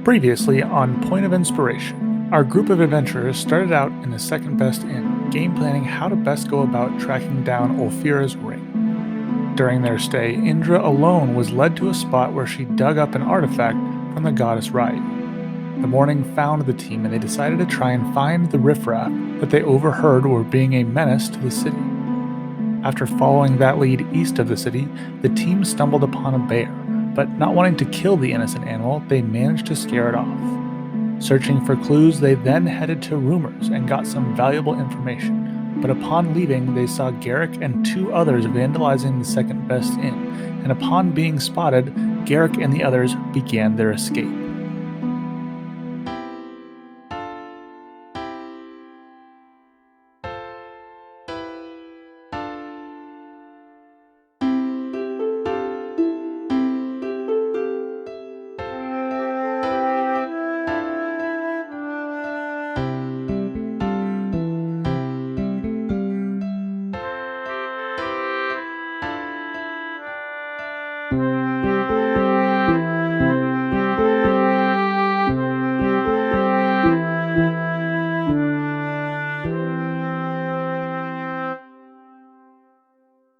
Previously on Point of Inspiration, our group of adventurers started out in the second best inn, game planning how to best go about tracking down Ulfira's ring. During their stay, Indra alone was led to a spot where she dug up an artifact from the goddess Raya. The morning found the team and they decided to try and find the riffraff that they overheard were being a menace to the city. After following that lead east of the city, the team stumbled upon a bear, but not wanting to kill the innocent animal, they managed to scare it off. Searching for clues, they then headed to Rumors and got some valuable information, but upon leaving, they saw Garrick and two others vandalizing the second best inn, and upon being spotted, Garrick and the others began their escape.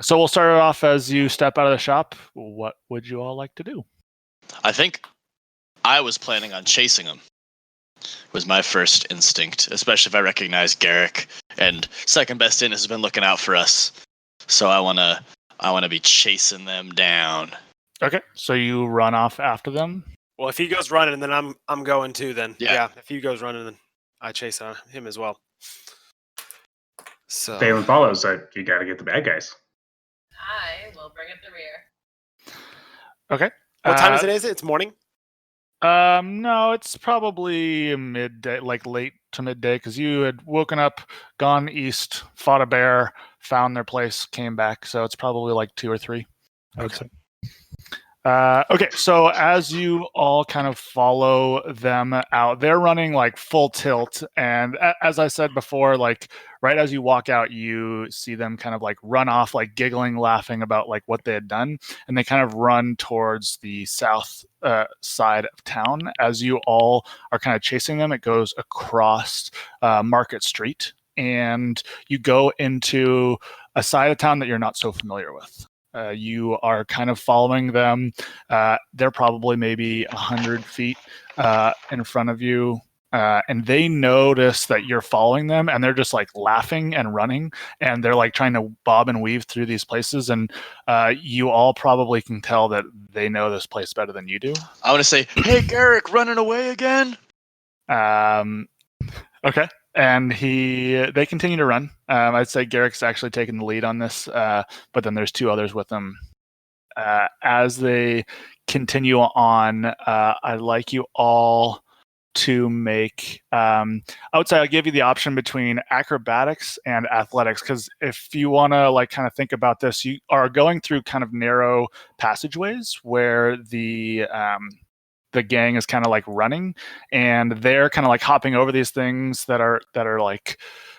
So we'll start it off as you step out of the shop. What would you all like to do? I think I was planning on chasing him. Was my first instinct, especially if I recognize Garrick and Second Best Inn has been looking out for us. So I wanna be chasing them down. Okay, so you run off after them. Well, if he goes running, then I'm going too. Then Yeah. if he goes running, then I chase him as well. So Phelan follows, so you got to get the bad guys. I will bring up the rear. Okay. what time is it? It's morning. No, it's probably midday, like late to midday, because you had woken up, gone east, fought a bear, found their place, came back. So it's probably like 2 or 3, I would say. Okay, so as you all kind of follow them out, they're running like full tilt. And as I said before, like right as you walk out, you see them kind of like run off, like giggling, laughing about like what they had done. And they kind of run towards the south side of town. As you all are kind of chasing them, it goes across Market Street. And you go into a side of town that you're not so familiar with. You are kind of following them. They're probably maybe 100 feet in front of you. And they notice that you're following them and they're just like laughing and running. And they're like trying to bob and weave through these places. And you all probably can tell that they know this place better than you do. I want to say, hey, Garrick, running away again? Okay. And they continue to run. I'd say Garrick's actually taking the lead on this, but then there's 2 others with them. As they continue on, I'd like you all to make. I would say I'll give you the option between acrobatics and athletics, because if you want to like kind of think about this, you are going through kind of narrow passageways where the gang is kind of like running, and they're kind of like hopping over these things that are like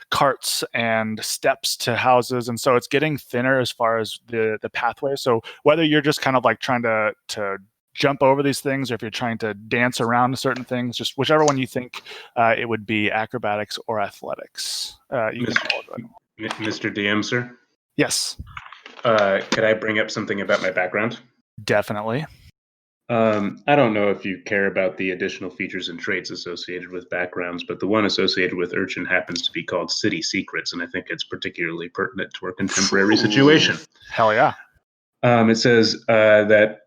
carts and steps to houses, and so it's getting thinner as far as the pathway. So whether you're just kind of like trying to jump over these things, or if you're trying to dance around certain things, just whichever one you think, it would be acrobatics or athletics. You can Mr. DM, sir? Yes. Could I bring up something about my background? Definitely. I don't know if you care about the additional features and traits associated with backgrounds, but the one associated with Urchin happens to be called City Secrets, and I think it's particularly pertinent to our contemporary situation. Hell yeah. It says that,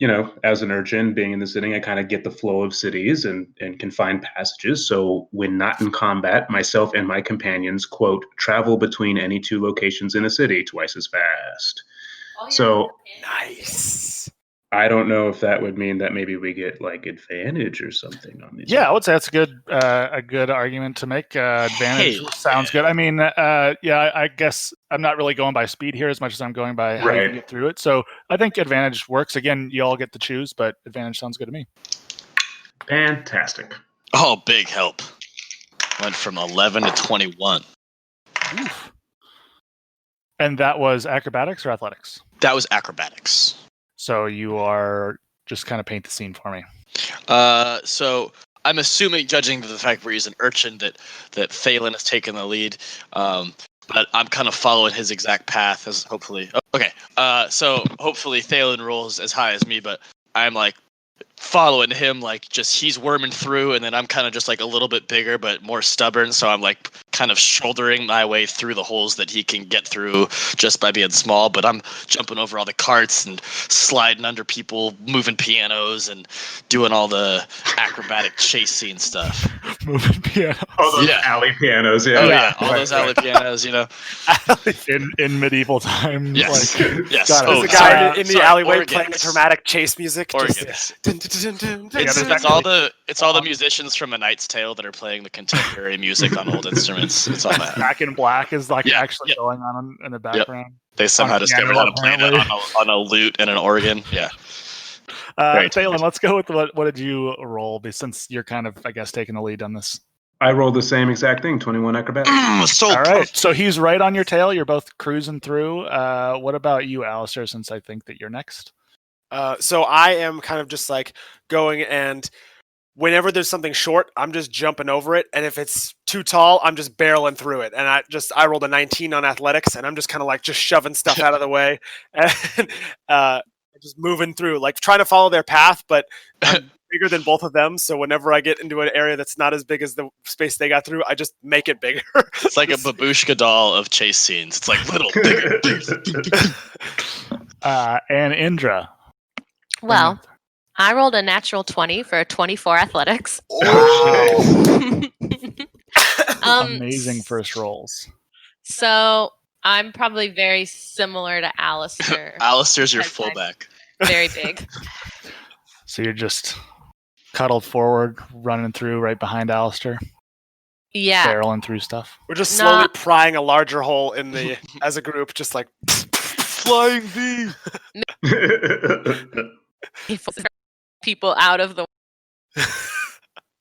as an urchin being in the city, I kind of get the flow of cities and can find passages. So when not in combat, myself and my companions, quote, travel between any 2 locations in a city twice as fast. Oh, yeah. So Nice. I don't know if that would mean that maybe we get like advantage or something on these. Yeah, I would say that's a good argument to make. Advantage sounds good. I mean, I guess I'm not really going by speed here as much as I'm going by how you can get through it. So I think advantage works. Again, you all get to choose, but advantage sounds good to me. Fantastic. Oh, big help. Went from 11 to 21. Oof. And that was acrobatics or athletics? That was acrobatics. So you are just kind of paint the scene for me. So I'm assuming, judging the fact where he's an urchin, that Thalen has taken the lead. But I'm kind of following his exact path as hopefully. Okay. So hopefully Thalen rolls as high as me, but I'm like following him, like just he's worming through, and then I'm kind of just like a little bit bigger but more stubborn, so I'm like kind of shouldering my way through the holes that he can get through just by being small. But I'm jumping over all the carts and sliding under people, moving pianos, and doing all the acrobatic chase scene stuff. Moving piano All those alley pianos, yeah. Oh Yeah, yeah, all those alley pianos, you know. in medieval time. Yes, Like, yes. got it. There's a sorry, guy in the sorry, alleyway organs. playing dramatic chase music. Organs. Dun, dun, dun, dun, dun, It's, dun. it's all the musicians from A Knight's Tale that are playing the contemporary music on old instruments. It's all that. Back in Black is like Yeah, actually yeah. going on in the background. They somehow On discovered piano, how to play that apparently. on a lute and an organ. Yeah. Very Thalen, let's go with what did you roll? Since you're kind of, I guess, taking the lead on this. I rolled the same exact thing, 21 acrobatics. So All right, pumped. so he's right on your tail. You're both cruising through. What about you, Alistair? Since I think that you're next. So I am kind of just like going, and whenever there's something short, I'm just jumping over it, and if it's too tall, I'm just barreling through it. And I rolled a 19 on athletics, and I'm just kind of like just shoving stuff out of the way, and just moving through, like trying to follow their path, but I'm bigger than both of them. So whenever I get into an area that's not as big as the space they got through, I just make it bigger. It's like a babushka doll of chase scenes. It's like little, bigger, bigger. And Indra. Well, I rolled a natural 20 for a 24 athletics. Amazing first rolls. So I'm probably very similar to Alistair. Alistair's your Okay. fullback. Very big. So you're just cuddled forward, running through right behind Alistair, Yeah. barreling through stuff. We're just No. slowly prying a larger hole in the as a group, just like Flying V. People out of the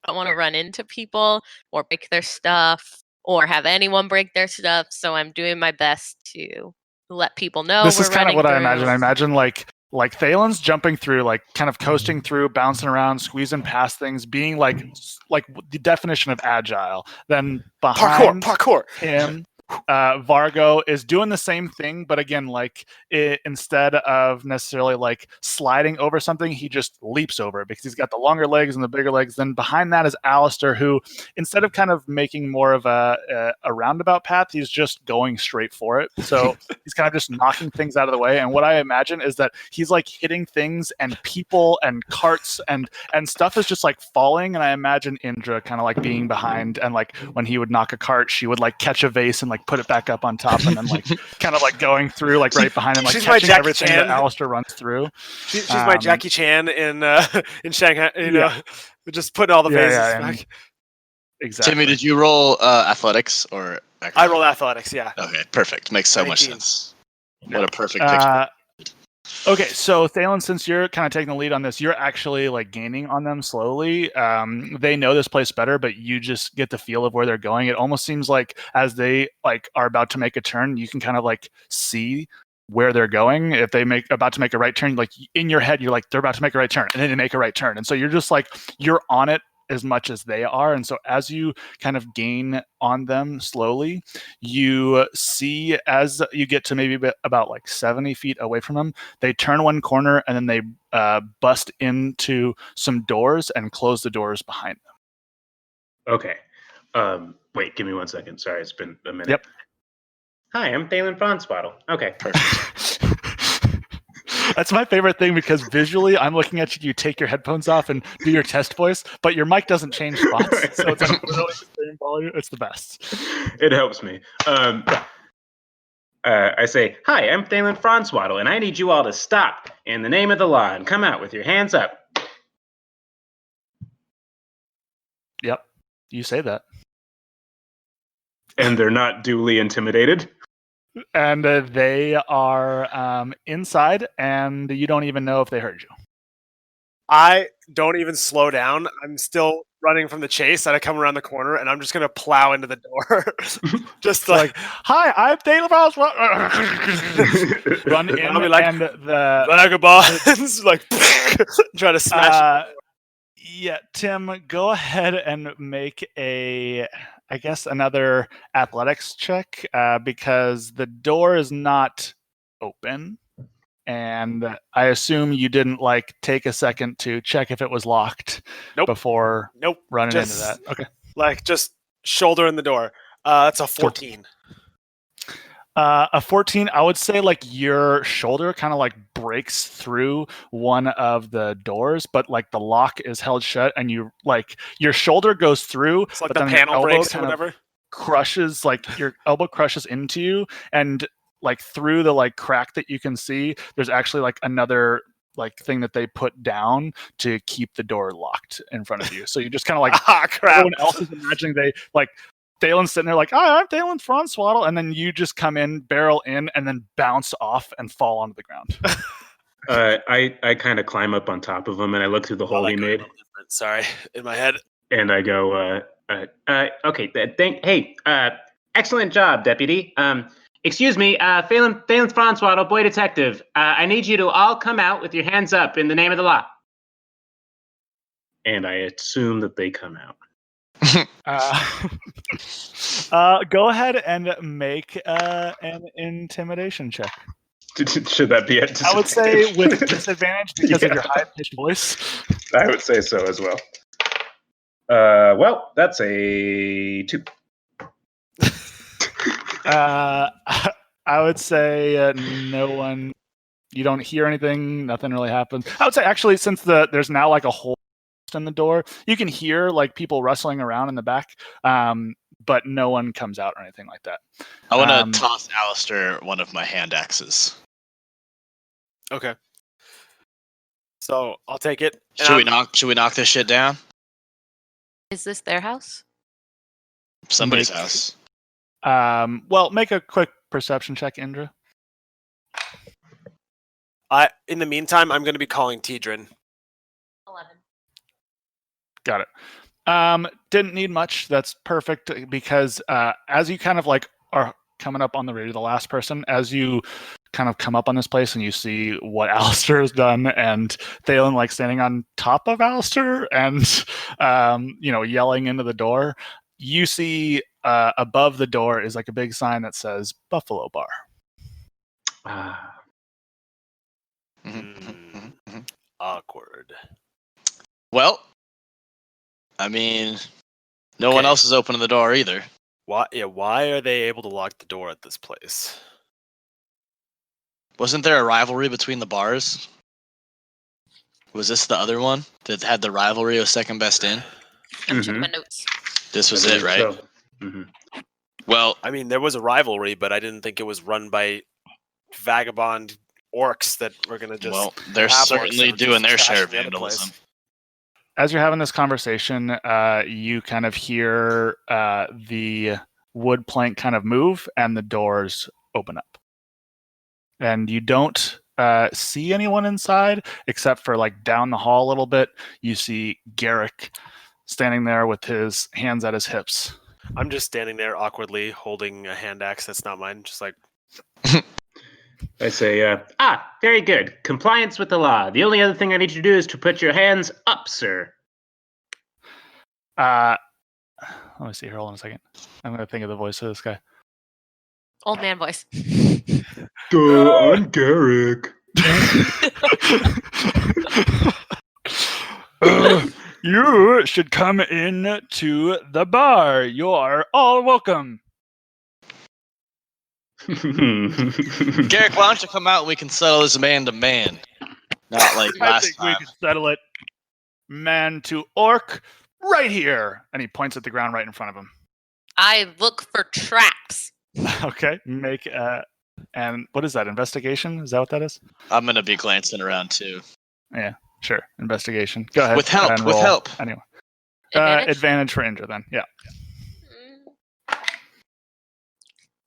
don't want to run into people or break their stuff or have anyone break their stuff. So I'm doing my best to let people know. This we're is kind of running what I through. imagine. I imagine like Thalen's jumping through, like kind of coasting through, bouncing around, squeezing past things, being like the definition of agile. Then behind parkour. him, Vargo is doing the same thing, but again, like instead of necessarily like sliding over something, he just leaps over it because he's got the longer legs and the bigger legs. Then behind that is Alistair, who instead of kind of making more of a roundabout path, he's just going straight for it. So he's kind of just knocking things out of the way. And what I imagine is that he's like hitting things and people and carts and stuff is just like falling. And I imagine Indra kind of like being behind, and like when he would knock a cart, she would like catch a vase and like put it back up on top, and then like kind of like going through like right behind him, like She's my catching Jackie everything Chan. that Alistair runs through. She's my Jackie Chan in Shanghai. You know, just putting all the Yeah, vases yeah, back. Exactly. Timmy, did you roll athletics or? I roll athletics. Yeah. Okay, perfect. Makes so much 19. sense. What a perfect picture. Okay, so Thalen, since you're kind of taking the lead on this, you're actually like gaining on them slowly. They know this place better, but you just get the feel of where they're going. It almost seems like as they like are about to make a turn, you can kind of like see where they're going. If they about to make a right turn, like in your head, you're like, they're about to make a right turn, and then they make a right turn. And so you're just like, you're on it as much as they are. And so as you kind of gain on them slowly, you see as you get to maybe about like 70 feet away from them, they turn one corner and then they bust into some doors and close the doors behind them. Okay. Wait, give me 1 second. Sorry, it's been a minute. Yep. Hi, I'm Thalen Fronswaddle. Okay. Perfect. That's my favorite thing because visually I'm looking at you, you take your headphones off and do your test voice, but your mic doesn't change spots. So it's like really the same volume. It's the best. It helps me. I say, hi, I'm Thalen Fronswaddle, and I need you all to stop in the name of the law and come out with your hands up. Yep. You say that. And they're not duly intimidated. And they are inside, and you don't even know if they heard you. I don't even slow down. I'm still running from the chase, and I come around the corner, and I'm just gonna plow into the door, just like, "Hi, I'm Taylor Ross." Run in, I'll be like, and the vagabonds, like try to smash. Yeah, Tim, go ahead and make another athletics check because the door is not open. And I assume you didn't take a second to check if it was locked Nope. before Nope. running into Just that. Okay. just shoulder in the door. That's a 14. A 14, I would say your shoulder kind of breaks through one of the doors, but the lock is held shut and you your shoulder goes through, It's like but the then your panel elbow breaks or kind of whatever. crushes, your elbow crushes into you, and through the crack that you can see, there's actually another thing that they put down to keep the door locked in front of you. So you just kind of Ah, crap. everyone else is imagining they Dalen's sitting there I'm Dalen Franzwaddle, and then you just come in, barrel in, and then bounce off and fall onto the ground. I kind of climb up on top of him and I look through the hole he made. Sorry, in my head. And I go, okay, excellent job, deputy. Excuse me, Phelan Franzwaddle, boy detective. I need you to all come out with your hands up in the name of the law. And I assume that they come out. Go ahead and make an intimidation check. Should that be it? I would say with disadvantage because of your high-pitched voice. I would say so as well. Well, that's a 2. I would say no one. You don't hear anything. Nothing really happens. I would say actually, since there's now a hole in the door, you can hear people rustling around in the back, but no one comes out or anything like that. I want to toss Alistair one of my hand axes. Okay. So I'll take it. Should we knock this shit down? Is this their house? Somebody's house. Well, make a quick perception check, Indra. In the meantime, I'm going to be calling Tidrin. 11. Got it. Didn't need much. That's perfect because as you kind of are coming up on the radio, the last person, as you kind of come up on this place and you see what Alistair has done, and Thalen standing on top of Alistair and yelling into the door, you see above the door is a big sign that says Buffalo Bar. Awkward. Well, I mean, no one else is opening the door either. Why? Yeah. Why are they able to lock the door at this place? Wasn't there a rivalry between the bars? Was this the other one that had the rivalry of second best in? I'm checking my notes. This was it, right? So. Mm-hmm. Well, I mean, there was a rivalry, but I didn't think it was run by vagabond orcs that were going to just. Well, they're certainly doing their share of vandalism. As you're having this conversation, you kind of hear the wood plank kind of move and the doors open up. And you don't see anyone inside except for down the hall a little bit. You see Garrick standing there with his hands at his hips. I'm just standing there awkwardly holding a hand axe that's not mine, just I say, very good. Compliance with the law. The only other thing I need you to do is to put your hands up, sir. Let me see here. Hold on a second. I'm going to think of the voice of this guy. Old man voice. I'm Garrick. You should come in to the bar. You're all welcome. Garrick, why don't you come out and we can settle this man to man? Not like I last think time. we could settle it man to orc right here. And he points at the ground right in front of him. I look for traps. Okay, make and what is that? Investigation? Is that what that is? I'm gonna be glancing around too. Yeah, sure. Investigation. Go ahead. With help. and With roll. help. Anyway. Advantage? Advantage for Indra then. Yeah.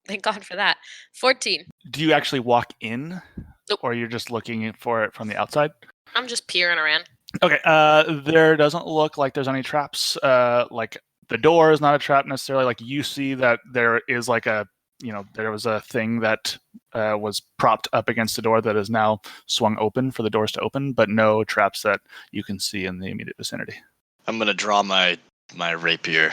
Thank God for that. 14. Do you actually walk in? Nope. Or you're just looking for it from the outside? I'm just peering around. Okay. There doesn't look like there's any traps. The door is not a trap necessarily. You see that there is a there was a thing that was propped up against the door that is now swung open for the doors to open, but no traps that you can see in the immediate vicinity. I'm gonna draw my rapier.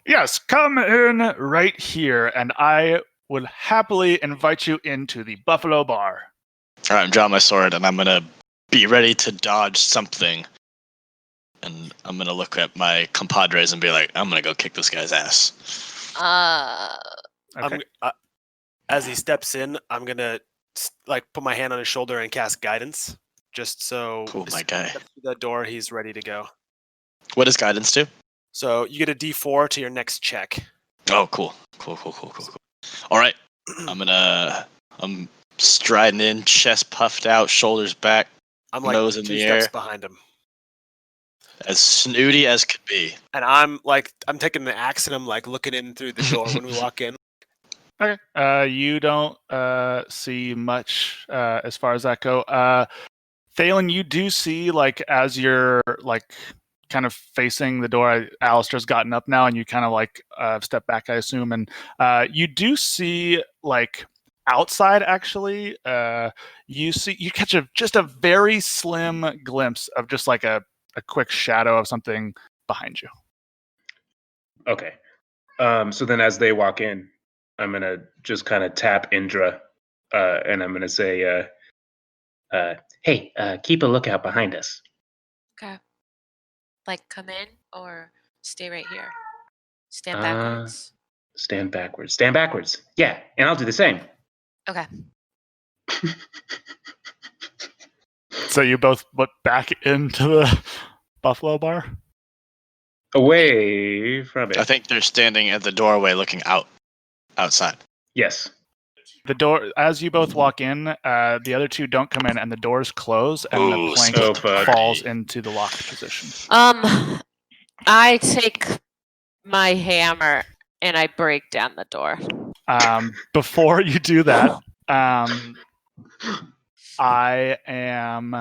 Yes, come in right here, and I would happily invite you into the Buffalo Bar. All right, I'm drawing my sword, and I'm gonna be ready to dodge something. And I'm gonna look at my compadres and be like, I'm gonna go kick this guy's ass. Okay. As he steps in, I'm gonna put my hand on his shoulder and cast guidance, just so Cool, as my soon as guy. he steps through that door, he's ready to go. What does guidance do? So you get a D4 to your next check. Oh, cool. All right, I'm striding in, chest puffed out, shoulders back, I'm like nose in two the steps air, behind him, as snooty as could be. and I'm taking the axe and I'm like looking in through the door when we walk in. Okay. You don't see much as far as that go. Thalen, you do see, as you're kind of facing the door, Alistair's gotten up now, and you kind of step back, I assume, and you do see outside. Actually, you catch just a very slim glimpse of just a quick shadow of something behind you. Okay. So then as they walk in, I'm going to just kind of tap Indra, and I'm going to say, hey, keep a lookout behind us. Okay. Come in or stay right here. Stand Uh, backwards. Stand backwards. Stand backwards. Yeah, and I'll do the same. Okay. So you both look back into the Buffalo Bar? Away from it. I think they're standing at the doorway looking outside. Yes. The door, as you both walk in, the other two don't come in, and the doors close, and the Ooh, plank oh, fuck. falls into the locked position. I take my hammer and I break down the door. Before you do that, I am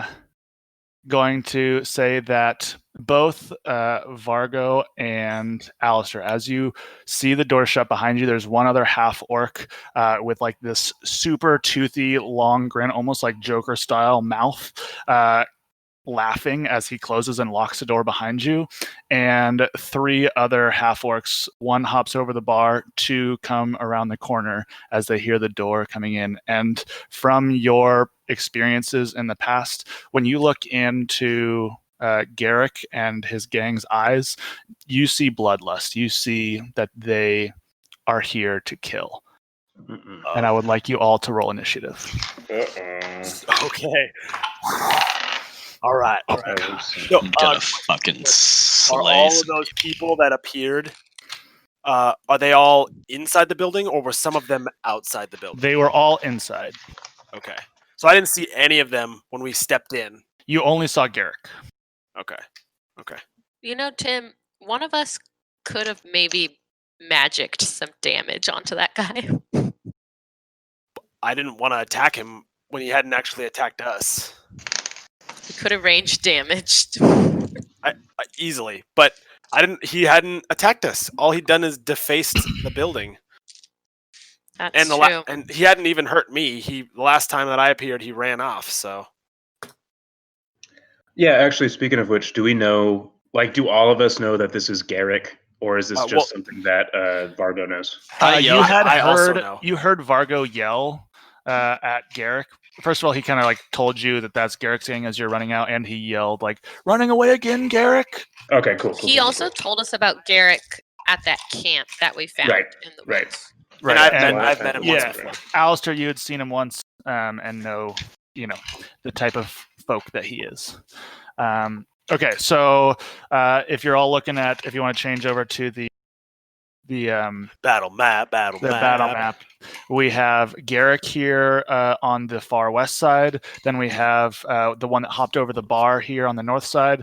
going to say that both Vargo and Alistair, as you see the door shut behind you, there's one other half orc with this super toothy, long grin, almost like Joker style mouth, laughing as he closes and locks the door behind you, and three other half orcs. One hops over the bar, two come around the corner as they hear the door coming in. And from your experiences in the past, when you look into Garrick and his gang's eyes, you see bloodlust. You see that they are here to kill. And I would like you all to roll initiative. Okay. All right. I'm gonna fucking Are slay all some of those people that appeared? Are they all inside the building, or were some of them outside the building? They were all inside. Okay. So I didn't see any of them when we stepped in. You only saw Garrick. Okay. Tim, one of us could have maybe magicked some damage onto that guy. I didn't want to attack him when he hadn't actually attacked us. We could have range damaged. Easily, but I didn't. He hadn't attacked us. All he'd done is defaced the building. That's true. And he hadn't even hurt me. The last time that I appeared, he ran off. So Yeah, actually, speaking of which, do we know, do all of us know that this is Garrick, or is this just something that Vargo knows? You heard Vargo yell at Garrick. First of all, he kind of told you that that's Garrick saying as you're running out, and he yelled "Running away again, Garrick!" Okay, cool. He also told us about Garrick at that camp that we found in the woods. Right. And I've met him once before. Alistair, you had seen him once, and know the type of folk that he is. Okay, so if you're all looking at, if you want to change over to the battle map, we have Garrick here on the far west side. Then we have the one that hopped over the bar here on the north side.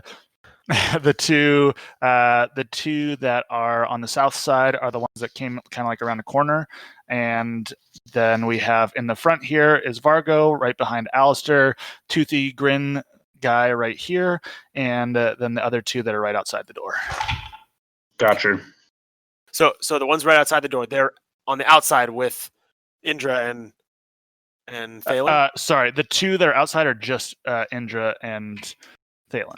the two that are on the south side are the ones that came kind of around the corner. And then we have in the front here is Vargo, right behind Alistair, toothy grin guy right here, and then the other two that are right outside the door. Gotcha. So the ones right outside the door, they're on the outside with Indra and Thalen. Sorry, the two that are outside are just Indra and Thalen.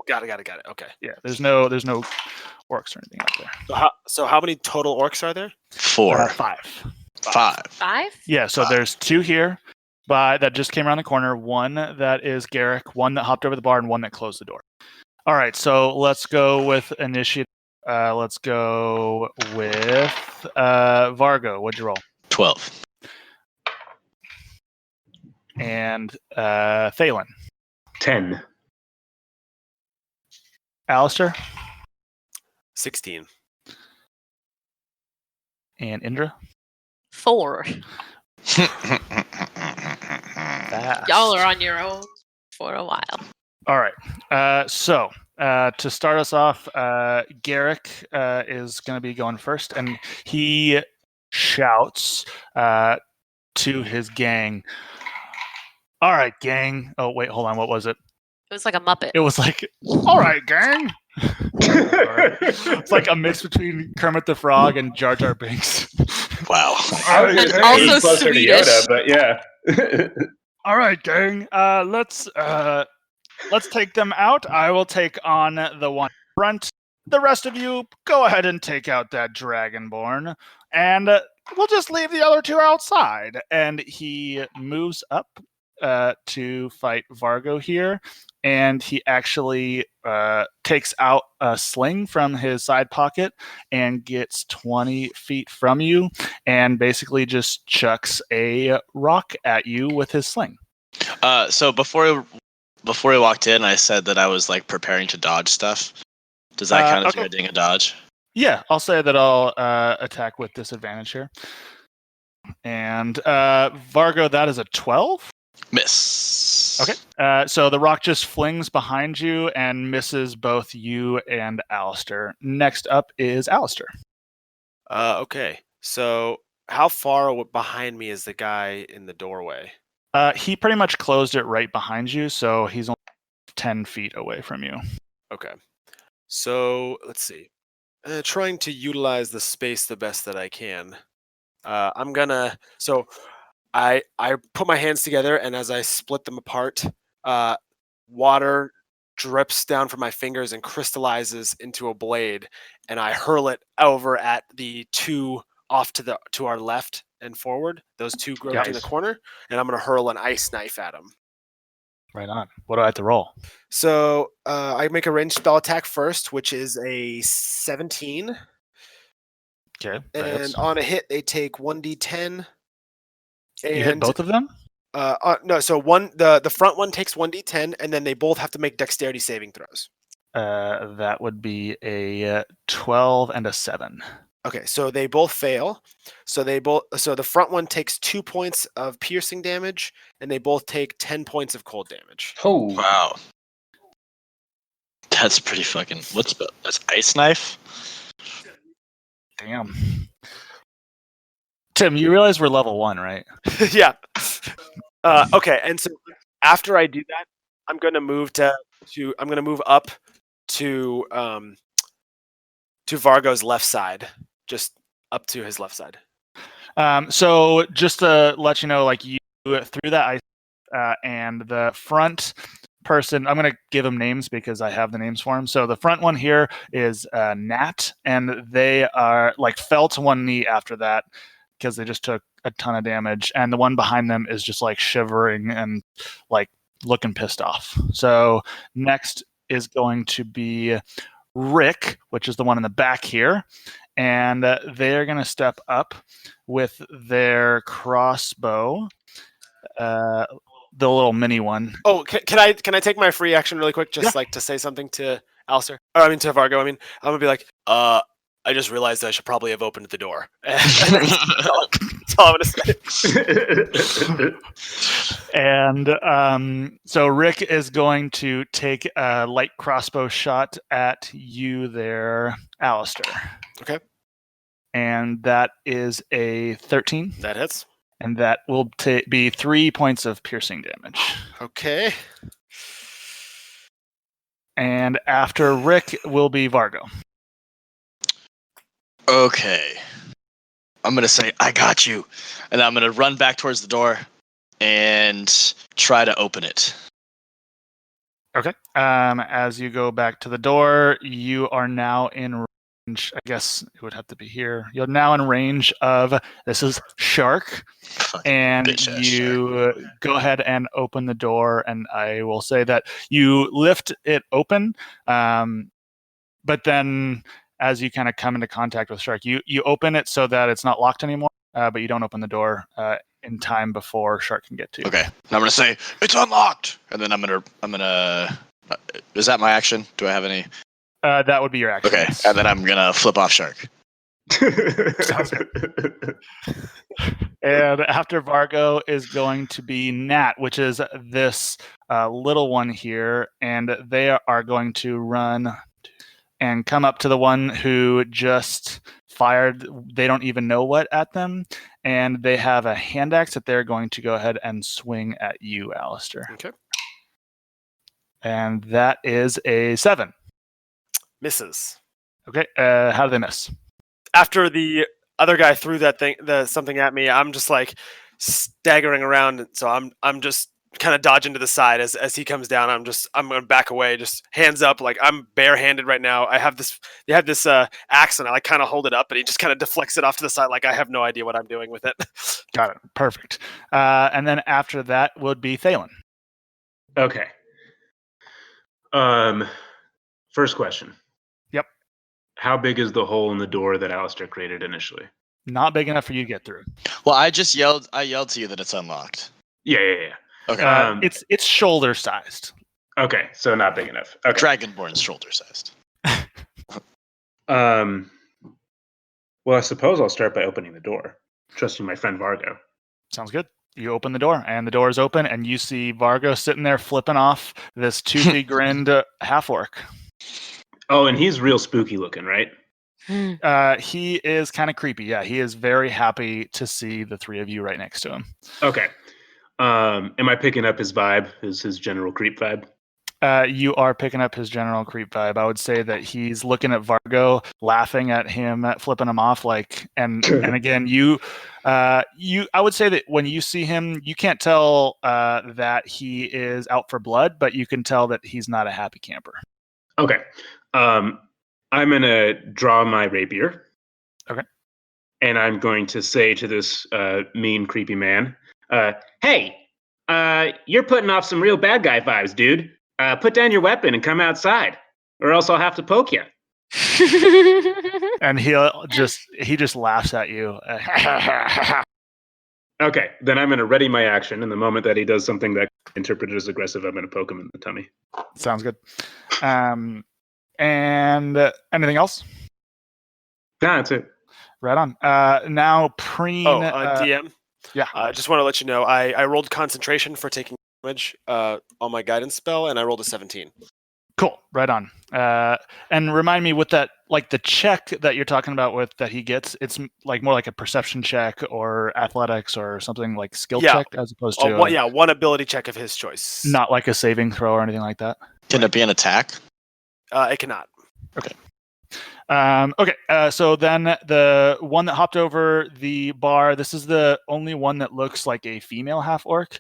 Got it. Okay. Yeah, there's no orcs or anything out there. So how many total orcs are there? 4. 5. 5. 5? Yeah, so 5. there's 2 here that just came around the corner, one that is Garrick, one that hopped over the bar, and one that closed the door. All right, so let's go with initiative. Let's go with Vargo. What'd you roll? 12. And Thalen. 10. Alistair. 16. And Indra. 4. Fast. Y'all are on your own for a while. All right. So to start us off, Garrick is going to be going first, and he shouts to his gang. All right, gang. Oh, wait, hold on. What was it? It was like a Muppet. It was like, all right, gang. It's like a mix between Kermit the Frog and Jar Jar Binks. Wow. I was And gonna say also he's closer to Swedish. Yoda, but yeah. All right, gang. Let's take them out. I will take on the one front. The rest of you, go ahead and take out that Dragonborn, and we'll just leave the other two outside. And he moves up to fight Vargo here, and he actually takes out a sling from his side pocket and gets 20 feet from you, and basically just chucks a rock at you with his sling. So before he walked in, I said that I was like preparing to dodge stuff. Does that count as okay. doing a dodge? Yeah, I'll say that I'll attack with disadvantage here. And Vargo, that is a 12. Miss. Okay. So the rock just flings behind you and misses both you and Alistair. Next up is Alistair. Okay. So how far behind me is the guy in the doorway? He pretty much closed it right behind you, so he's only 10 feet away from you. Okay. So let's see. Trying to utilize the space the best that I can. I'm gonna. So I put my hands together, and as I split them apart, water drips down from my fingers and crystallizes into a blade, and I hurl it over at the two off to our left and forward. Those two groped in the corner, and I'm gonna hurl an ice knife at them. Right on. What do I have to roll? So I make a ranged spell attack first, which is a 17. Okay. And on a hit, they take 1d10. And, you hit both of them? No, so the front one takes 1d10, and then they both have to make dexterity saving throws. That would be a 12 and a 7. Okay, so they both fail. So the front one takes 2 points of piercing damage, and they both take 10 points of cold damage. Oh, Wow. That's pretty fucking. That's ice knife? Damn. Tim, you realize we're level 1, right? Yeah. Okay, and so after I do that, I'm gonna move up to Vargo's left side, just up to his left side. So just to let you know, like you threw that ice, and the front person, I'm gonna give them names because I have the names for them. So the front one here is Nat, and they are like fell to one knee after that because they just took a ton of damage, and the one behind them is just like shivering and like looking pissed off. So next is going to be Rick, which is the one in the back here, and they're going to step up with their crossbow, the little mini one. Oh, can I take my free action really quick, just like to say something to Alistair? Or I mean to Vargo. I mean, I'm gonna be like, I just realized I should probably have opened the door. That's all I'm gonna say. And so Rick is going to take a light crossbow shot at you there, Alistair. Okay. And that is a 13. That hits. And that will be 3 points of piercing damage. Okay. And after Rick will be Vargo. Okay. I'm gonna say, I got you. And I'm gonna run back towards the door and try to open it. Okay. As you go back to the door, you are now in range. I guess it would have to be here. You're now in range of this is Shark, Fucking and bitch-ass you go ahead and open the door. And I will say that you lift it open, but then as you kind of come into contact with Shark, you open it so that it's not locked anymore, but you don't open the door in time before Shark can get to you. Okay. And I'm gonna say, it's unlocked! And then I'm gonna is that my action? Do I have any? That would be your action. Okay. Yes. And then I'm gonna flip off Shark. Sounds good. And after Vargo is going to be Nat, which is this little one here, and they are going to run and come up to the one who just fired. They don't even know what at them, and they have a hand axe that they're going to go ahead and swing at you, Alistair. Okay. And that is a 7. Misses. Okay. How do they miss? After the other guy threw something at me, I'm just like staggering around. So I'm just kind of dodging to the side as he comes down. I'm gonna back away, just hands up, like I'm barehanded right now. They have this axe, and I like kind of hold it up, and he just kind of deflects it off to the side, like I have no idea what I'm doing with it. Got it. Perfect. And then after that would be Thalen. Okay. First question. Yep. How big is the hole in the door that Alistair created initially? Not big enough for you to get through. Well, I yelled to you that it's unlocked. Yeah. Okay. It's shoulder sized. Okay, so not big enough. Okay. Dragonborn's shoulder sized. Well, I suppose I'll start by opening the door, trusting my friend Vargo. Sounds good. You open the door, and the door is open, and you see Vargo sitting there flipping off this toothy grinned half-orc. Oh, and he's real spooky looking, right? He is kind of creepy. Yeah, he is very happy to see the three of you right next to him. Okay. Am I picking up his vibe, his general creep vibe? You are picking up his general creep vibe. I would say that he's looking at Vargo, laughing at him, flipping him off, and again, I would say that when you see him, you can't tell that he is out for blood, but you can tell that he's not a happy camper. Okay. I'm gonna draw my rapier. Okay. And I'm going to say to this mean, creepy man, "Hey, you're putting off some real bad guy vibes, dude. Put down your weapon and come outside, or else I'll have to poke you." And he just laughs at you. Okay, then I'm going to ready my action. In the moment that he does something that interpreted as aggressive, I'm going to poke him in the tummy. Sounds good. And anything else? Yeah, that's it. Right on. Now, Preen. DM. Yeah. I just want to let you know I rolled concentration for taking damage on my guidance spell, and I rolled a 17. Cool. Right on. And remind me with that, like the check that you're talking about with that he gets, it's like more like a perception check or athletics or something like skill check as opposed to one ability check of his choice. Not like a saving throw or anything like that. Can it be an attack? It cannot. Okay. So then the one that hopped over the bar, this is the only one that looks like a female half-orc,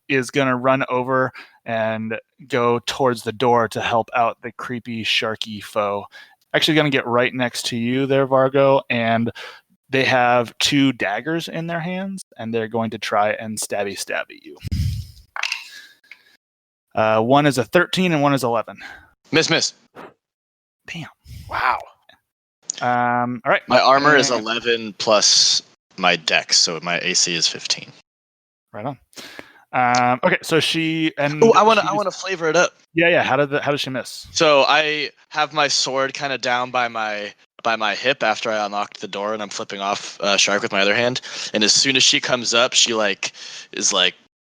is going to run over and go towards the door to help out the creepy, sharky foe. Actually going to get right next to you there, Vargo, and they have 2 daggers in their hands, and they're going to try and stabby you. One is a 13 and one is 11. Miss. Damn. Wow. All right. My armor is 11 plus my dex, so my AC is 15. Right on. Okay, so she and I want to flavor it up. Yeah. How does she miss? So I have my sword kind of down by my hip after I unlocked the door, and I'm flipping off Shark with my other hand. And as soon as she comes up, she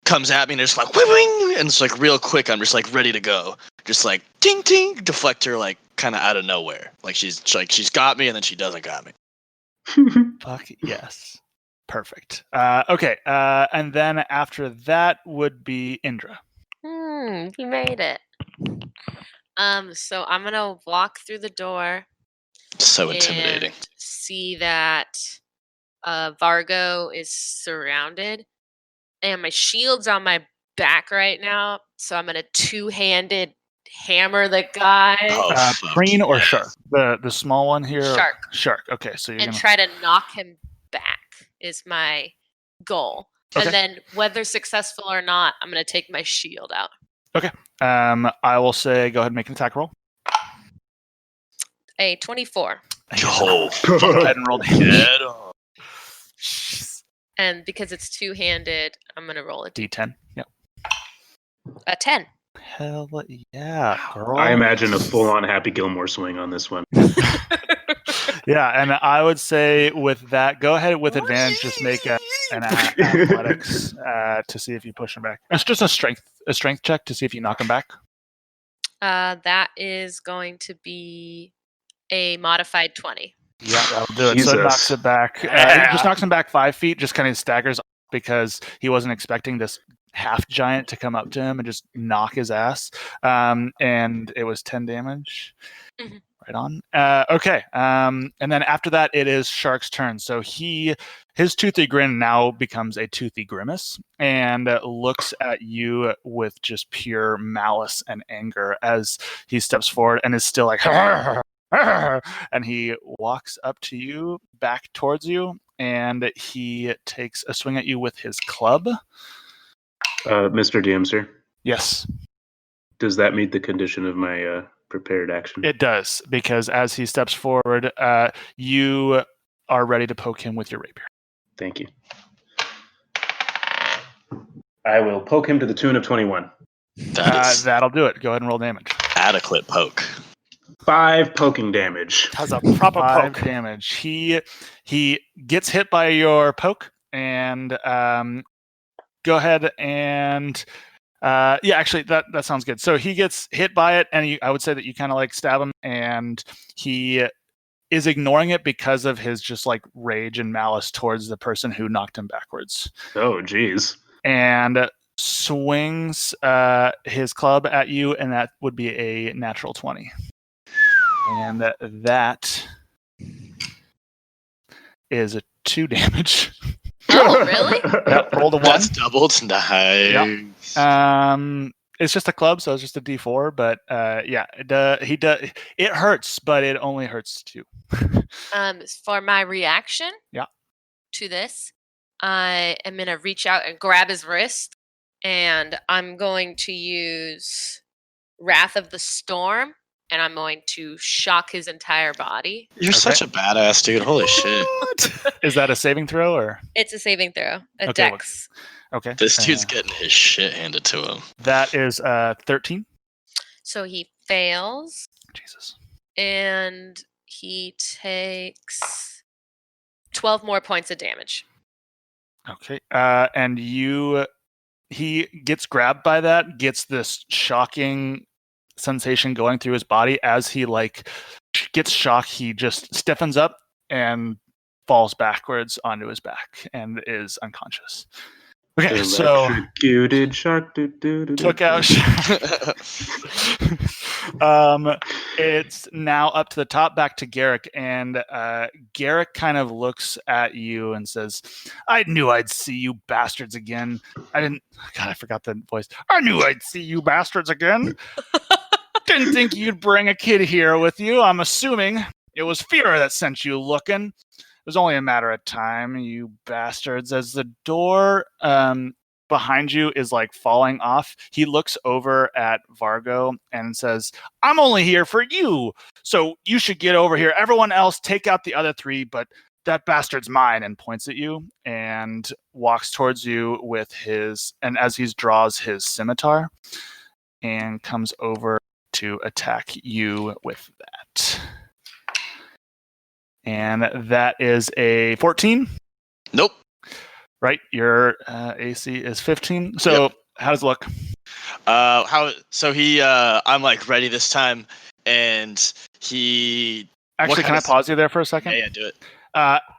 comes at me and just like wing, and it's like real quick. I'm just like ready to go, just like ting ting, deflect her like kind of out of nowhere. Like she's got me, and then she doesn't got me. Fuck yes. Perfect. Okay. And then after that would be Indra. You made it. So I'm gonna walk through the door. So intimidating. and see that Vargo is surrounded, and my shield's on my back right now, so I'm gonna two-handed hammer the guy Oh, fuck Preen or yeah. shark? The small one here. Shark. Shark. Okay, so you're and gonna. try to knock him back is my goal. Okay. And then whether successful or not, I'm gonna take my shield out. I will say go ahead and make an attack roll. A 24. Oh, Go ahead and roll damage. get 'em. And because it's two-handed, I'm gonna roll a D10. Yep. 10. Hell yeah, girl. I imagine a full-on Happy Gilmore swing on this one. Yeah, and I would say with that, go ahead with advantage. Just make an athletics to see if you push him back. It's just a strength check to see if you knock him back. That is going to be a modified 20. Yeah, that'll do it. So it knocks Jesus. it back. It just knocks him back 5 feet. Just kind of staggers because he wasn't expecting this half giant to come up to him and just knock his ass. And it was 10 damage. Mhm. Right on. Okay. And then after that, it is Shark's turn. So his toothy grin now becomes a toothy grimace and looks at you with just pure malice and anger as he steps forward and is still like, and he walks up to you, back towards you, and he takes a swing at you with his club. Mr. DM, sir, Yes, does that meet the condition of my prepared action? it does, because as he steps forward, you are ready to poke him with your rapier. Thank you. I will poke him to the tune of 21. That is That'll do it. Go ahead and roll damage. adequate poke. 5 poking damage. Has a proper 5 poke. damage. He gets hit by your poke, and go ahead and yeah, actually that sounds good. So he gets hit by it, and I would say that you kind of like stab him, and he is ignoring it because of his just like rage and malice towards the person who knocked him backwards, Oh, geez. and swings his club at you, and that would be a natural 20. And that is a 2 damage. Oh, really? Yep, rolled a 1. That's doubled. Nice. It's just a club, so it's just a D4. But yeah, it hurts, but it only hurts 2. For my reaction Yeah. to this, I am going to reach out and grab his wrist, and I'm going to use Wrath of the Storm, and I'm going to shock his entire body. You're Okay. such a badass, dude. Holy shit. Is that a saving throw or? It's a saving throw, a Okay, dex. Okay. This dude's getting his shit handed to him. That is 13. So he fails, Jesus. and he takes 12 more points of damage. Okay. And he gets grabbed by that, gets this shocking sensation going through his body. As he like gets shocked, he just stiffens up and falls backwards onto his back and is unconscious. Okay, so Electrocuted shark. took out. It's now up to the top, back to Garrick, and Garrick kind of looks at you and says, "I knew I'd see you bastards again. I didn't. God, I forgot the voice. I knew I'd see you bastards again. Didn't think you'd bring a kid here with you. I'm assuming it was fear that sent you looking. It was only a matter of time, you bastards." As the door behind you is like falling off, he looks over at Vargo and says, "I'm only here for you, so you should get over here. Everyone else, take out the other 3, but that bastard's mine," and points at you and walks towards you with and as he draws his scimitar and comes over to attack you with that. And that is a 14. Nope. Right, your AC is 15. So Yep. how does it look? I'm like ready this time, and he. Actually, can I pause you there for a second? Yeah, do it.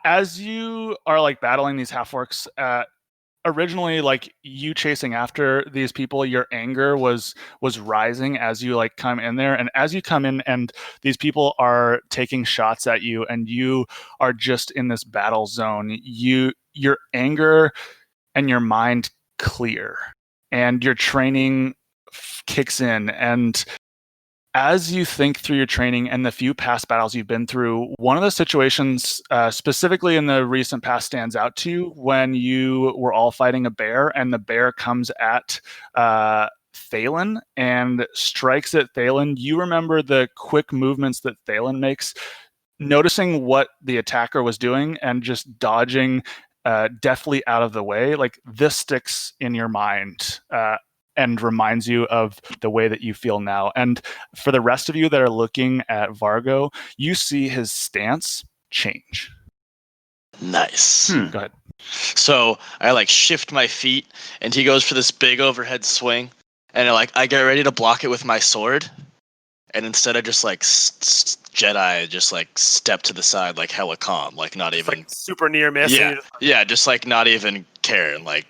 As you are like battling these half orcs, originally, like you chasing after these people, your anger was rising as you like come in there, and as you come in, and these people are taking shots at you, and you are just in this battle zone. Your anger and your mind clear, and your training kicks in, and as you think through your training and the few past battles you've been through, one of the situations, specifically in the recent past, stands out to you when you were all fighting a bear, and the bear comes at Thalen and strikes at Thalen. You remember the quick movements that Thalen makes, noticing what the attacker was doing and just dodging deftly out of the way. Like, this sticks in your mind. And reminds you of the way that you feel now. And for the rest of you that are looking at Vargo, you see his stance change. Nice. Go ahead. So I like shift my feet, and he goes for this big overhead swing, and I get ready to block it with my sword, and instead I just like Jedi just like step to the side like hella calm, like not It's even like super near miss. and yeah you're just like, yeah just like not even caring, like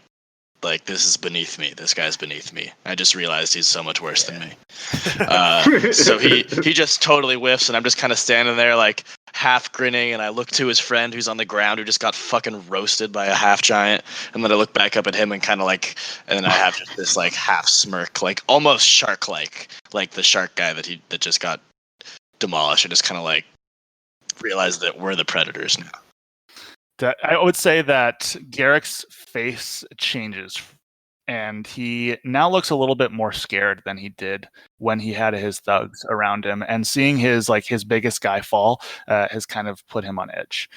this is beneath me. This guy's beneath me. I just realized he's so much worse than me. So he just totally whiffs, and I'm just kind of standing there like half grinning, and I look to his friend who's on the ground who just got fucking roasted by a half giant, and then I look back up at him and kind of like, and then I have just this like half smirk, like almost shark like the shark guy that just got demolished. I just kind of like realize that we're the predators now. I would say that Garrick's face changes, and he now looks a little bit more scared than he did when he had his thugs around him. And seeing his biggest guy fall has kind of put him on edge.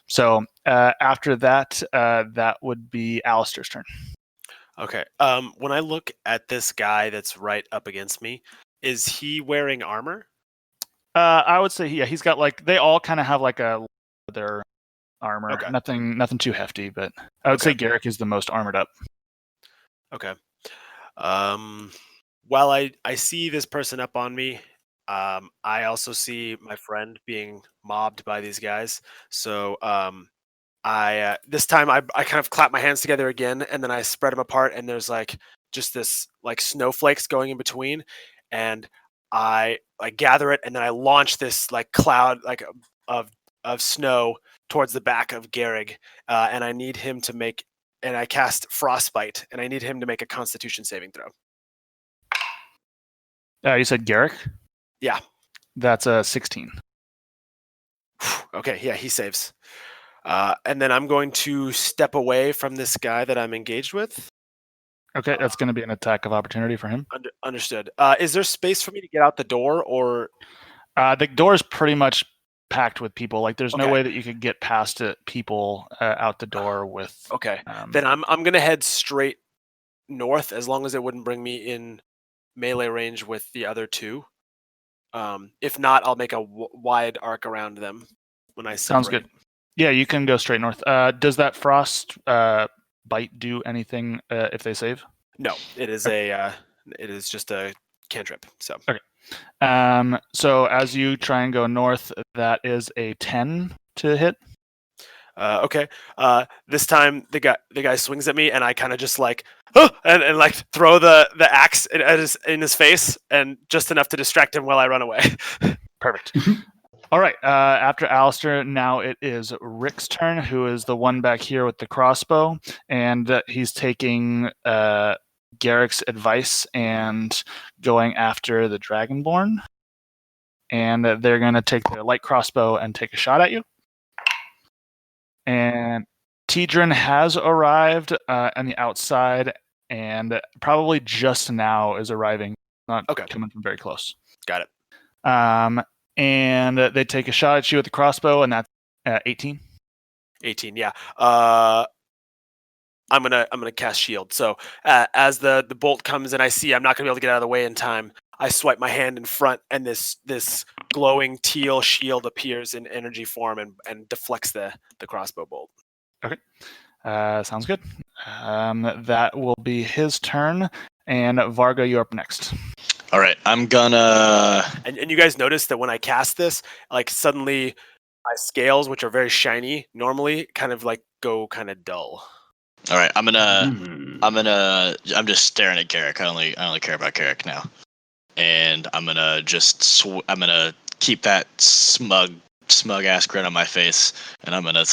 So after that, that would be Alistair's turn. Okay. When I look at this guy that's right up against me, is he wearing armor? I would say he's got like, they all kind of have like a leather armor. Okay. Nothing too hefty, but I would say Garrick is the most armored up. Okay. While I see this person up on me, I also see my friend being mobbed by these guys. So I this time I kind of clap my hands together again, and then I spread them apart, and there's like just this like snowflakes going in between, and I like gather it, and then I launch this like cloud like of snow towards the back of Garrick, and I need him to make, and I cast Frostbite, and I need him to make a Constitution saving throw. You said Garrick? Yeah. That's a 16. Okay, yeah, he saves. And then I'm going to step away from this guy that I'm engaged with. Okay, that's going to be an attack of opportunity for him. Understood. Is there space for me to get out the door, or? The door is pretty much packed with people. Like, there's no Okay. way that you could get past it, people out the door with. Okay. Then I'm gonna head straight north, as long as it wouldn't bring me in melee range with the other two. If not, I'll make a wide arc around them when I separate. Sounds good. Yeah, you can go straight north. Does that frost bite do anything if they save? No, it is it is just a cantrip. So okay. So as you try and go north, that is a 10 to hit. Okay. This time the guy swings at me, and I kind of just like, oh! and like throw the axe in his face, and just enough to distract him while I run away. Perfect. All right. After Alistair, now it is Rick's turn, who is the one back here with the crossbow, and he's taking Garrick's advice and going after the Dragonborn. And they're going to take their light crossbow and take a shot at you. And Tidrin has arrived on the outside, and probably just now is arriving, not coming from very close. Got it. And they take a shot at you with the crossbow, and that's 18. 18, yeah. I'm gonna cast shield. So as the bolt comes and I see I'm not gonna be able to get out of the way in time, I swipe my hand in front, and this glowing teal shield appears in energy form and deflects the crossbow bolt. Okay, sounds good. That will be his turn, and Vargo, you're up next. All right, I'm gonna. And you guys notice that when I cast this, like suddenly my scales, which are very shiny normally, kind of like go kind of dull. All right, I'm just staring at Garrick. I only care about Garrick now, and I'm gonna keep that smug ass grin on my face, and I'm gonna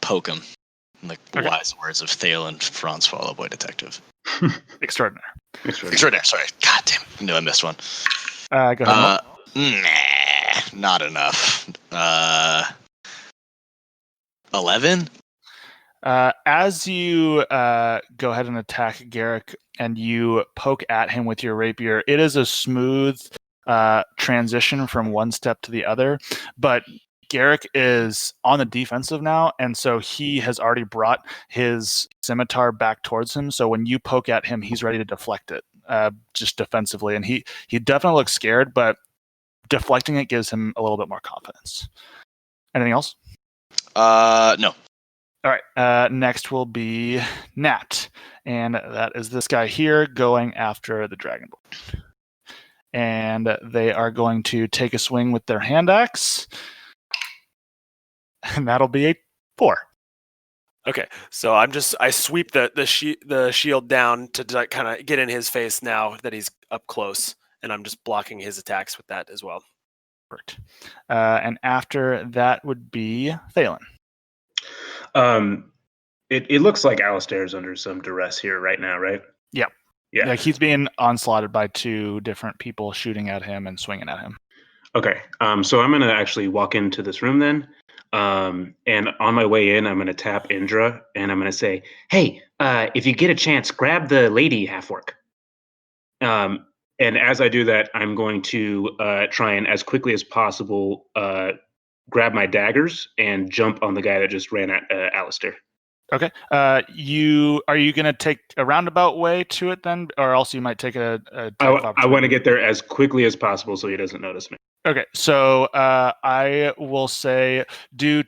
poke him. Like wise words of Thalen Francois, boy detective. Extraordinary. Extraordinary. Sorry. God damn it. I knew I missed one. Go ahead. Nah, not enough. 11? As you go ahead and attack Garrick and you poke at him with your rapier, it is a smooth transition from one step to the other, but Garrick is on the defensive now, and so he has already brought his scimitar back towards him. So when you poke at him, he's ready to deflect it, just defensively. And he definitely looks scared, but deflecting it gives him a little bit more confidence. Anything else? No. All right. Next will be Nat, and that is this guy here going after the Dragonborn. And they are going to take a swing with their hand axe, and that'll be a 4. Okay, so I sweep the shield down to kind of get in his face now that he's up close, and I'm just blocking his attacks with that as well. Perfect. And after that would be Thalen. It looks like Alistair's under some duress here right now, right? Yep. Yeah. Like he's being onslaughted by 2 different people shooting at him and swinging at him. Okay. So I'm gonna actually walk into this room then. And on my way in, I'm gonna tap Indra and I'm gonna say, "Hey, if you get a chance, grab the lady half-orc." And as I do that, I'm going to try and, as quickly as possible, grab my daggers and jump on the guy that just ran at Alistair. Okay. Are you going to take a roundabout way to it then, or else you might take a I want to get there as quickly as possible so he doesn't notice me. Okay. So I will say do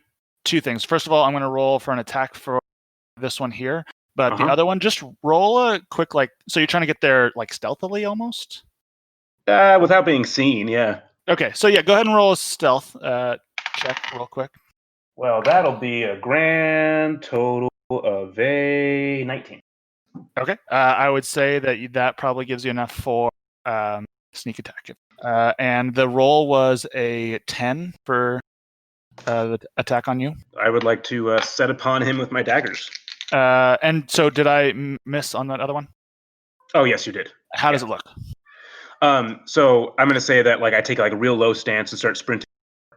2 things. First of all, I'm going to roll for an attack for this one here, but the other one, just roll a quick so you're trying to get there stealthily almost. Without being seen, yeah. Okay. So yeah, go ahead and roll a stealth check real quick. Well, that'll be a grand total of a 19. Okay. I would say that probably gives you enough for sneak attack. And the roll was a 10 for the attack on you. I would like to set upon him with my daggers. And so did I miss on that other one? Oh, yes, you did. How does it look? So I'm going to say that I take a real low stance and start sprinting.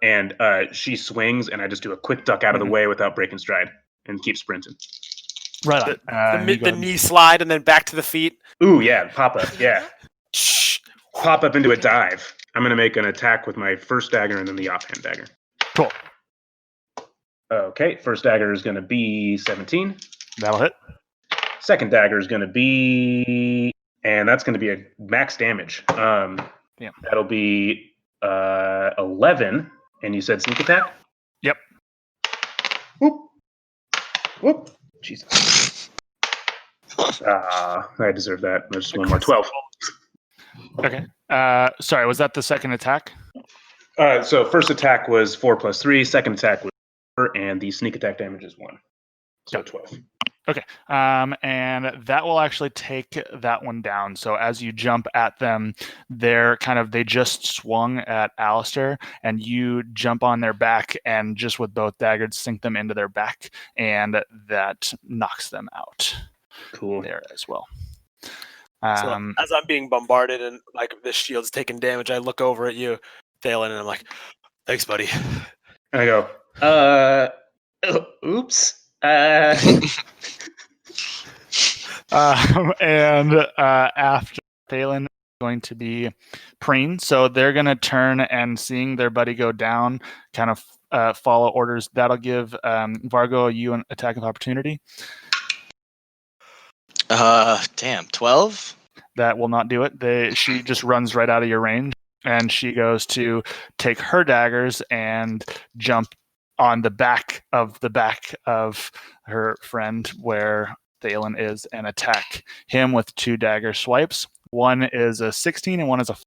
And she swings, and I just do a quick duck out of the way without breaking stride and keep sprinting. Right on. The knee slide and then back to the feet. Ooh, yeah, pop up, yeah. Pop up into a dive. I'm going to make an attack with my first dagger and then the offhand dagger. Cool. Okay, first dagger is going to be 17. That'll hit. Second dagger is going to be, and that's going to be a max damage. That'll be 11. And you said sneak attack? Yep. Whoop. Whoop. Jesus. I deserve that. There's one more. 12. Okay. Sorry, was that the second attack? So first attack was 4 plus 3. Second attack was 4, and the sneak attack damage is 1. So 12. Okay. And that will actually take that one down. So as you jump at them, they just swung at Alistair, and you jump on their back and just with both daggers sink them into their back, and that knocks them out. Cool. There as well. So as I'm being bombarded and this shield's taking damage, I look over at you, Thalen, and I'm like, "Thanks, buddy." And I go, oops. And after Thalen, going to be Preen. So they're going to turn and seeing their buddy go down, kind of follow orders. That'll give Vargo you an attack of opportunity. Damn, 12? That will not do it. She just runs right out of your range, and she goes to take her daggers and jump on the back of her friend where Thalen is and attack him with 2 dagger swipes. One is a 16 and one is a 5.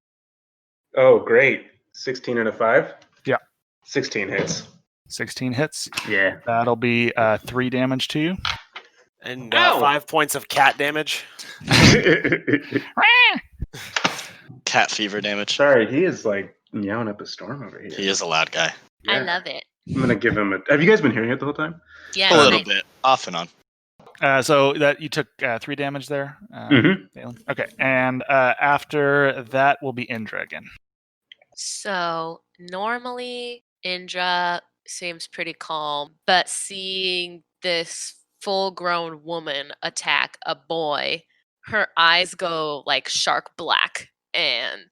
Oh, great. 16 and a 5? Yeah. 16 hits. 16 hits. Yeah. That'll be 3 damage to you. And Ow! 5 points of cat damage. Cat fever damage. Sorry, he is like meowing up a storm over here. He is a loud guy. I Yeah. love it. I'm gonna give him a. Have you guys been hearing it the whole time? Yeah. A little bit, off and on. So that you took 3 damage there. Mhm. Thalen? Okay, and after that will be Indra again. So normally Indra seems pretty calm, but seeing this full-grown woman attack a boy, her eyes go like shark black, and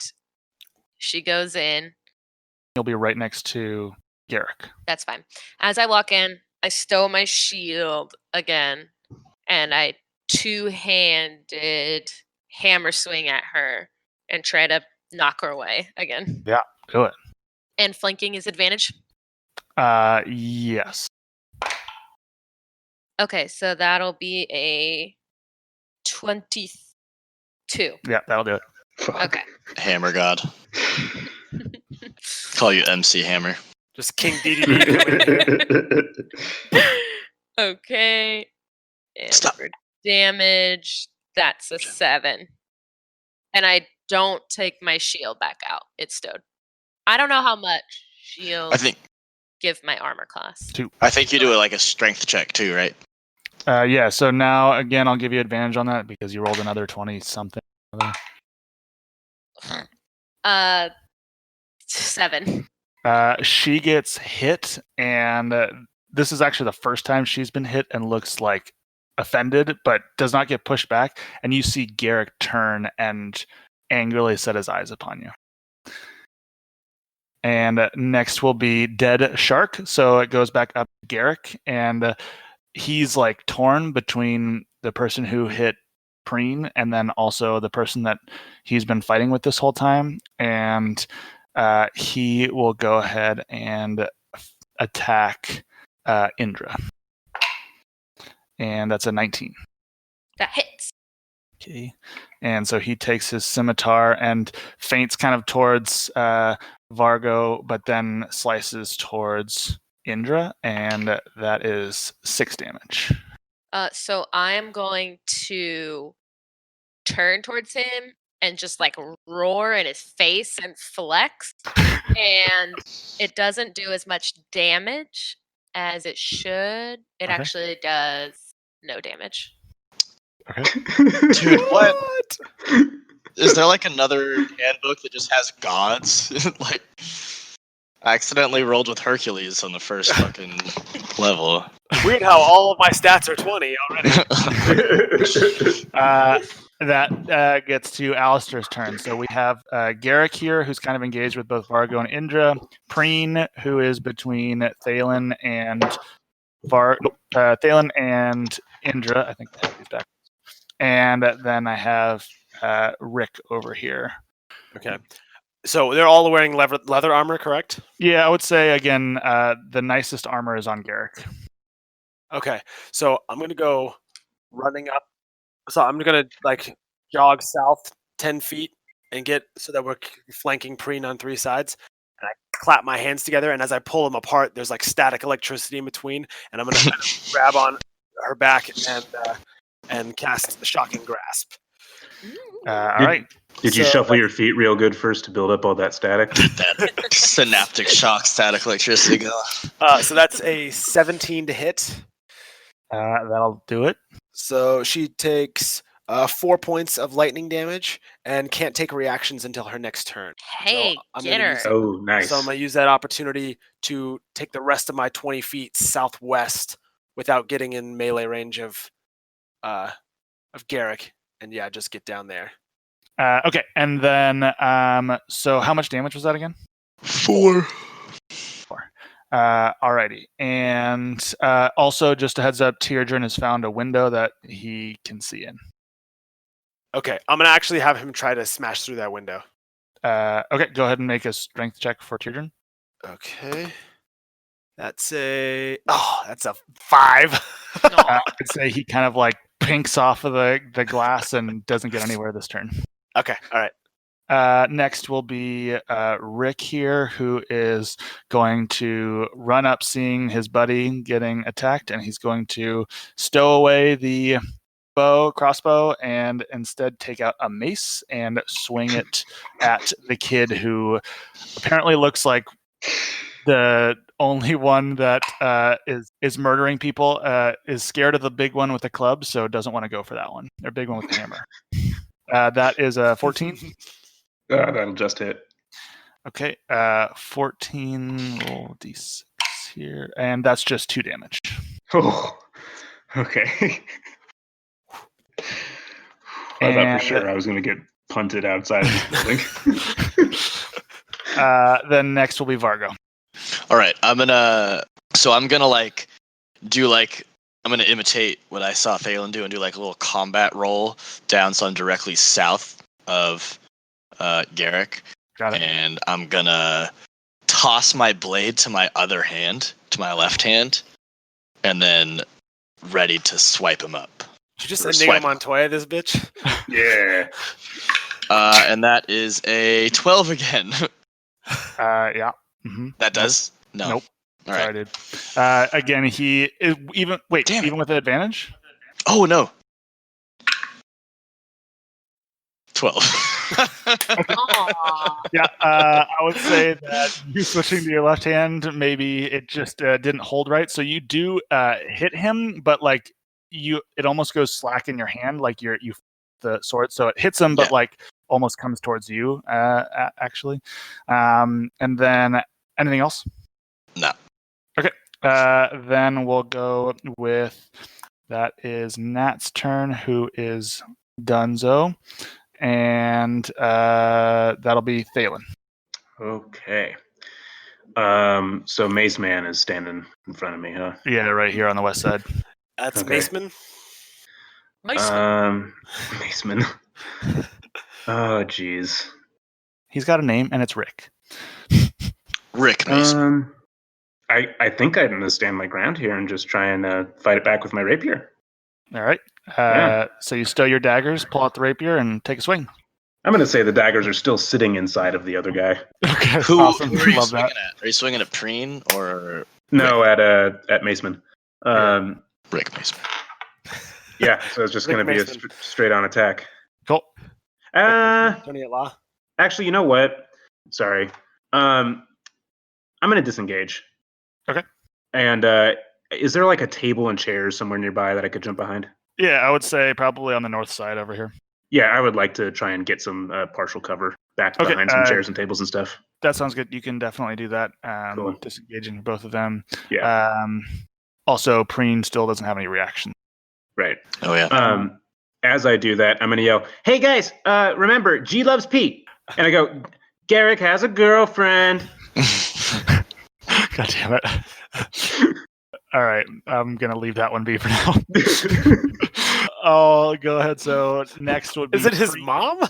she goes in. You'll be right next to Garrick. That's fine. As I walk in, I stow my shield again, and I two-handed hammer swing at her and try to knock her away again. Do it. And flanking is advantage. Yes. Okay, so that'll be a 22. Yeah, that'll do it. Fuck. Okay. Hammer God. Call you MC Hammer. Just King DDD coming in. Okay. And Stop. for damage, that's a 7. And I don't take my shield back out. It's stowed. I don't know how much shield I think give my armor class. you do it like a strength check too, right? Yeah, so now, again, I'll give you advantage on that because you rolled another 20-something. 7. She gets hit, and this is actually the first time she's been hit and looks like offended, but does not get pushed back. And you see Garrick turn and angrily set his eyes upon you. And next will be Dead Shark. So it goes back up to Garrick, and he's like torn between the person who hit Preen and then also the person that he's been fighting with this whole time. And he will go ahead and attack Indra. And that's a 19. That hits. Okay. And so he takes his scimitar and feints kind of towards Vargo, but then slices towards Indra, and that is 6 damage. So I am going to turn towards him and just like roar in his face and flex. And it doesn't do as much damage as it should. It Okay. actually does no damage. Dude, what? Is there like another handbook that just has gods? Like, I accidentally rolled with Hercules on the first fucking level. Weird how all of my stats are 20 already. That gets to Alistair's turn. So we have Garrick here, who's kind of engaged with both Vargo and Indra. Preen, who is between Thalen and Thalen and Indra. I think I have these back. And then I have Rick over here. Okay. So they're all wearing leather armor, correct? Yeah, I would say, again, the nicest armor is on Garrick. Okay. So I'm going to go running up. So I'm going to like jog south 10 feet and get so that we're flanking Preen on 3 sides. And I clap my hands together, and as I pull them apart, there's like static electricity in between, and I'm going to kind of grab on her back and cast Shocking Grasp. All right. Did you So, shuffle your feet real good first to build up all that static? That synaptic shock static electricity going. So that's a 17 to hit. That'll do it. So she takes 4 points of lightning damage and can't take reactions until her next turn. Hey, I'm get gonna her. use- Oh, nice. So I'm going to use that opportunity to take the rest of my 20 feet southwest without getting in melee range of Garrick. And yeah, just get down there. Okay, and then so how much damage was that again? 4. 4. Alrighty, and also just a heads up, Teardrin has found a window that he can see in. Okay, I'm going to actually have him try to smash through that window. Okay, go ahead and make a strength check for Teardrin. Okay. That's a 5. I'd say he kind of like pinks off of the glass and doesn't get anywhere this turn. Okay, all right. Next will be Rick here, who is going to run up, seeing his buddy getting attacked, and he's going to stow away the crossbow, and instead take out a mace and swing it at the kid who apparently looks like the only one that is murdering people, is scared of the big one with the club, so doesn't want to go for that one. Or big one with the hammer. That is a 14. That'll just hit. Okay, 14, roll d6 here, and that's just 2 damage. Oh, okay. I thought for sure I was going to get punted outside of this building. Then next will be Vargo. All right, I'm gonna imitate what I saw Thalen do and do like a little combat roll down, so I'm directly south of Garrick. Got it. And I'm gonna toss my blade to my other hand, to my left hand, and then ready to swipe him up. Did you just Or Inigo swipe. Montoya this bitch? Yeah. And that is a 12 again. Yeah. Mm-hmm. That does? No. Nope. All Sorry, right. dude. Again, he is Damn it. even with the advantage? Oh no. 12. Aw. Yeah, I would say that you switching to your left hand, maybe it just didn't hold right. So you do hit him, but like it almost goes slack in your hand, like you the sword. So it hits him, but Yeah. like almost comes towards you, actually. And then anything else? No. Okay. Then we'll go with that is Nat's turn, who is Dunzo. And that'll be Thalen. Okay. So Maze Man is standing in front of me, huh? Yeah, right here on the west side. That's Okay. Maceman. Maceman. Oh, jeez. He's got a name, and it's Rick. Rick Mason. I think I'm gonna stand my ground here and just try and fight it back with my rapier. All right. Yeah. So you stow your daggers, pull out the rapier, and take a swing. I'm gonna say the daggers are still sitting inside of the other guy. Okay, Who awesome. are you Love swinging that. at? Are you swinging at Preen or No, at Maceman. Rick Mason? Yeah, so it's just Rick gonna be a Maceman. straight on attack. Cool. Tony at Law. Actually, you know what? Sorry. I'm gonna disengage. Okay. And is there like a table and chairs somewhere nearby that I could jump behind? Yeah, I would say probably on the north side over here. Yeah, I would like to try and get some partial cover back Okay, behind some chairs and tables and stuff. That sounds good. You can definitely do that. Cool. Disengaging both of them. Yeah. Also, Preen still doesn't have any reaction. Right. Oh yeah. As I do that, I'm gonna yell, "Hey guys, remember, G loves Pete." And I go, "Garrick has a girlfriend." God damn it. All right, I'm going to leave that one be for now. Oh, go ahead. So next would be... Is it his Preen. mom?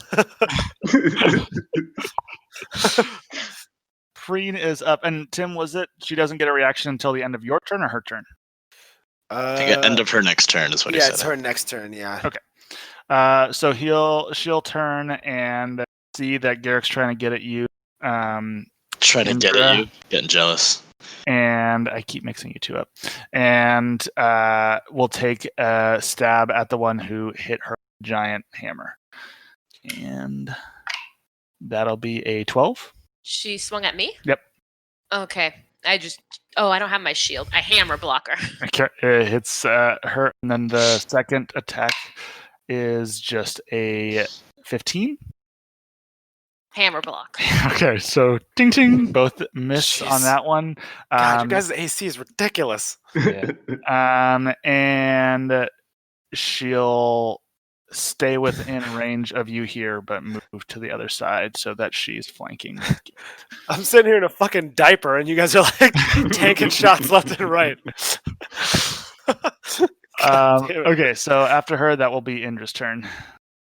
Preen is up. And Tim, was it she doesn't get a reaction until the end of your turn or her turn? I think at end of her next turn is what he Yeah, said. it's her next turn. Yeah. Okay. So she'll turn and see that Garrick's trying to get at you. Trying to get at you, getting jealous. And I keep mixing you two up. And we'll take a stab at the one who hit her giant hammer. And that'll be a 12. She swung at me? Yep. Okay. I don't have my shield. I hammer blocker. Okay. It hits her. And then the second attack is just a 15. Hammer block. Okay, so ding ding, both miss on Jeez. that one. God, you guys' AC is ridiculous. Yeah. And she'll stay within range of you here, but move to the other side so that she's flanking. I'm sitting here in a fucking diaper, and you guys are like tanking shots left and right. God damn it. Okay, so after her, that will be Indra's turn.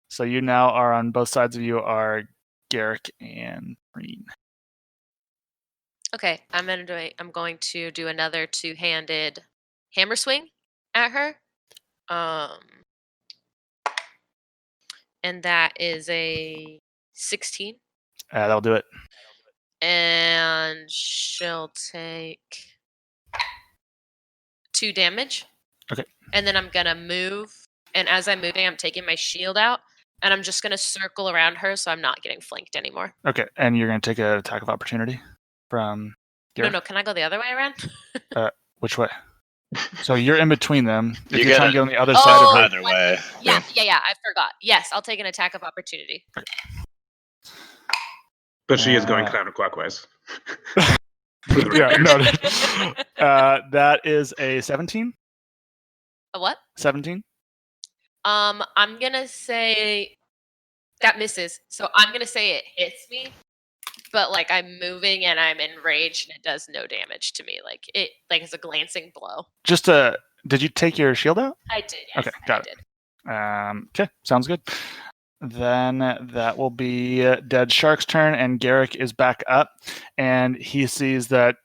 So you now are on both sides of you are Garrick and Preen. Okay, I'm going to do another two-handed hammer swing at her. And that is a 16. That'll do it. And she'll take 2 damage. Okay. And then I'm gonna move. And as I'm moving, I'm taking my shield out, and I'm just gonna circle around her, so I'm not getting flanked anymore. Okay, and you're going to take an attack of opportunity from Garrick? No. Can I go the other way around? Which way? So you're in between them. If You you're trying gotta- to get on the other side of her. Either way. Yeah. I forgot. Yes, I'll take an attack of opportunity. But she is going Uh, counterclockwise. Yeah, noted. That is a 17. A what? 17. I'm gonna say that misses. So I'm gonna say it hits me, but like I'm moving and I'm enraged and it does no damage to me. Like it's a glancing blow. Did you take your shield out? I did. Yes, Okay, got I it. did. Okay, sounds good. Then that will be Dead Shark's turn, and Garrick is back up, and he sees that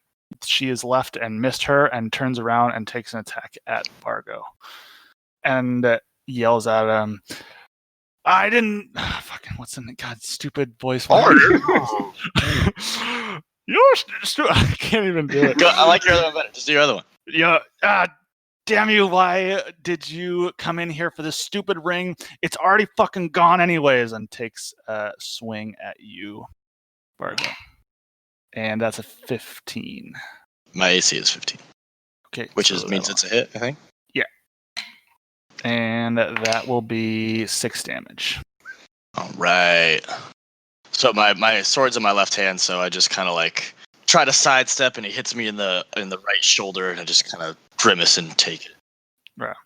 she is left and missed her, and turns around and takes an attack at Vargo, and yells at him. I didn't. Fucking what's in the God stupid voice? You're I can't even do it. Go, I like your other one better. Just do your other one. Yeah. Damn you, why did you come in here for this stupid ring? It's already fucking gone anyways, and takes a swing at you, Vargo. And that's a 15. My AC is 15, Okay. which so means it's a hit, I think. And that will be 6 damage. All right. So my sword's in my left hand, so I just kind of like try to sidestep, and he hits me in the right shoulder, and I just kind of grimace and take it. Right.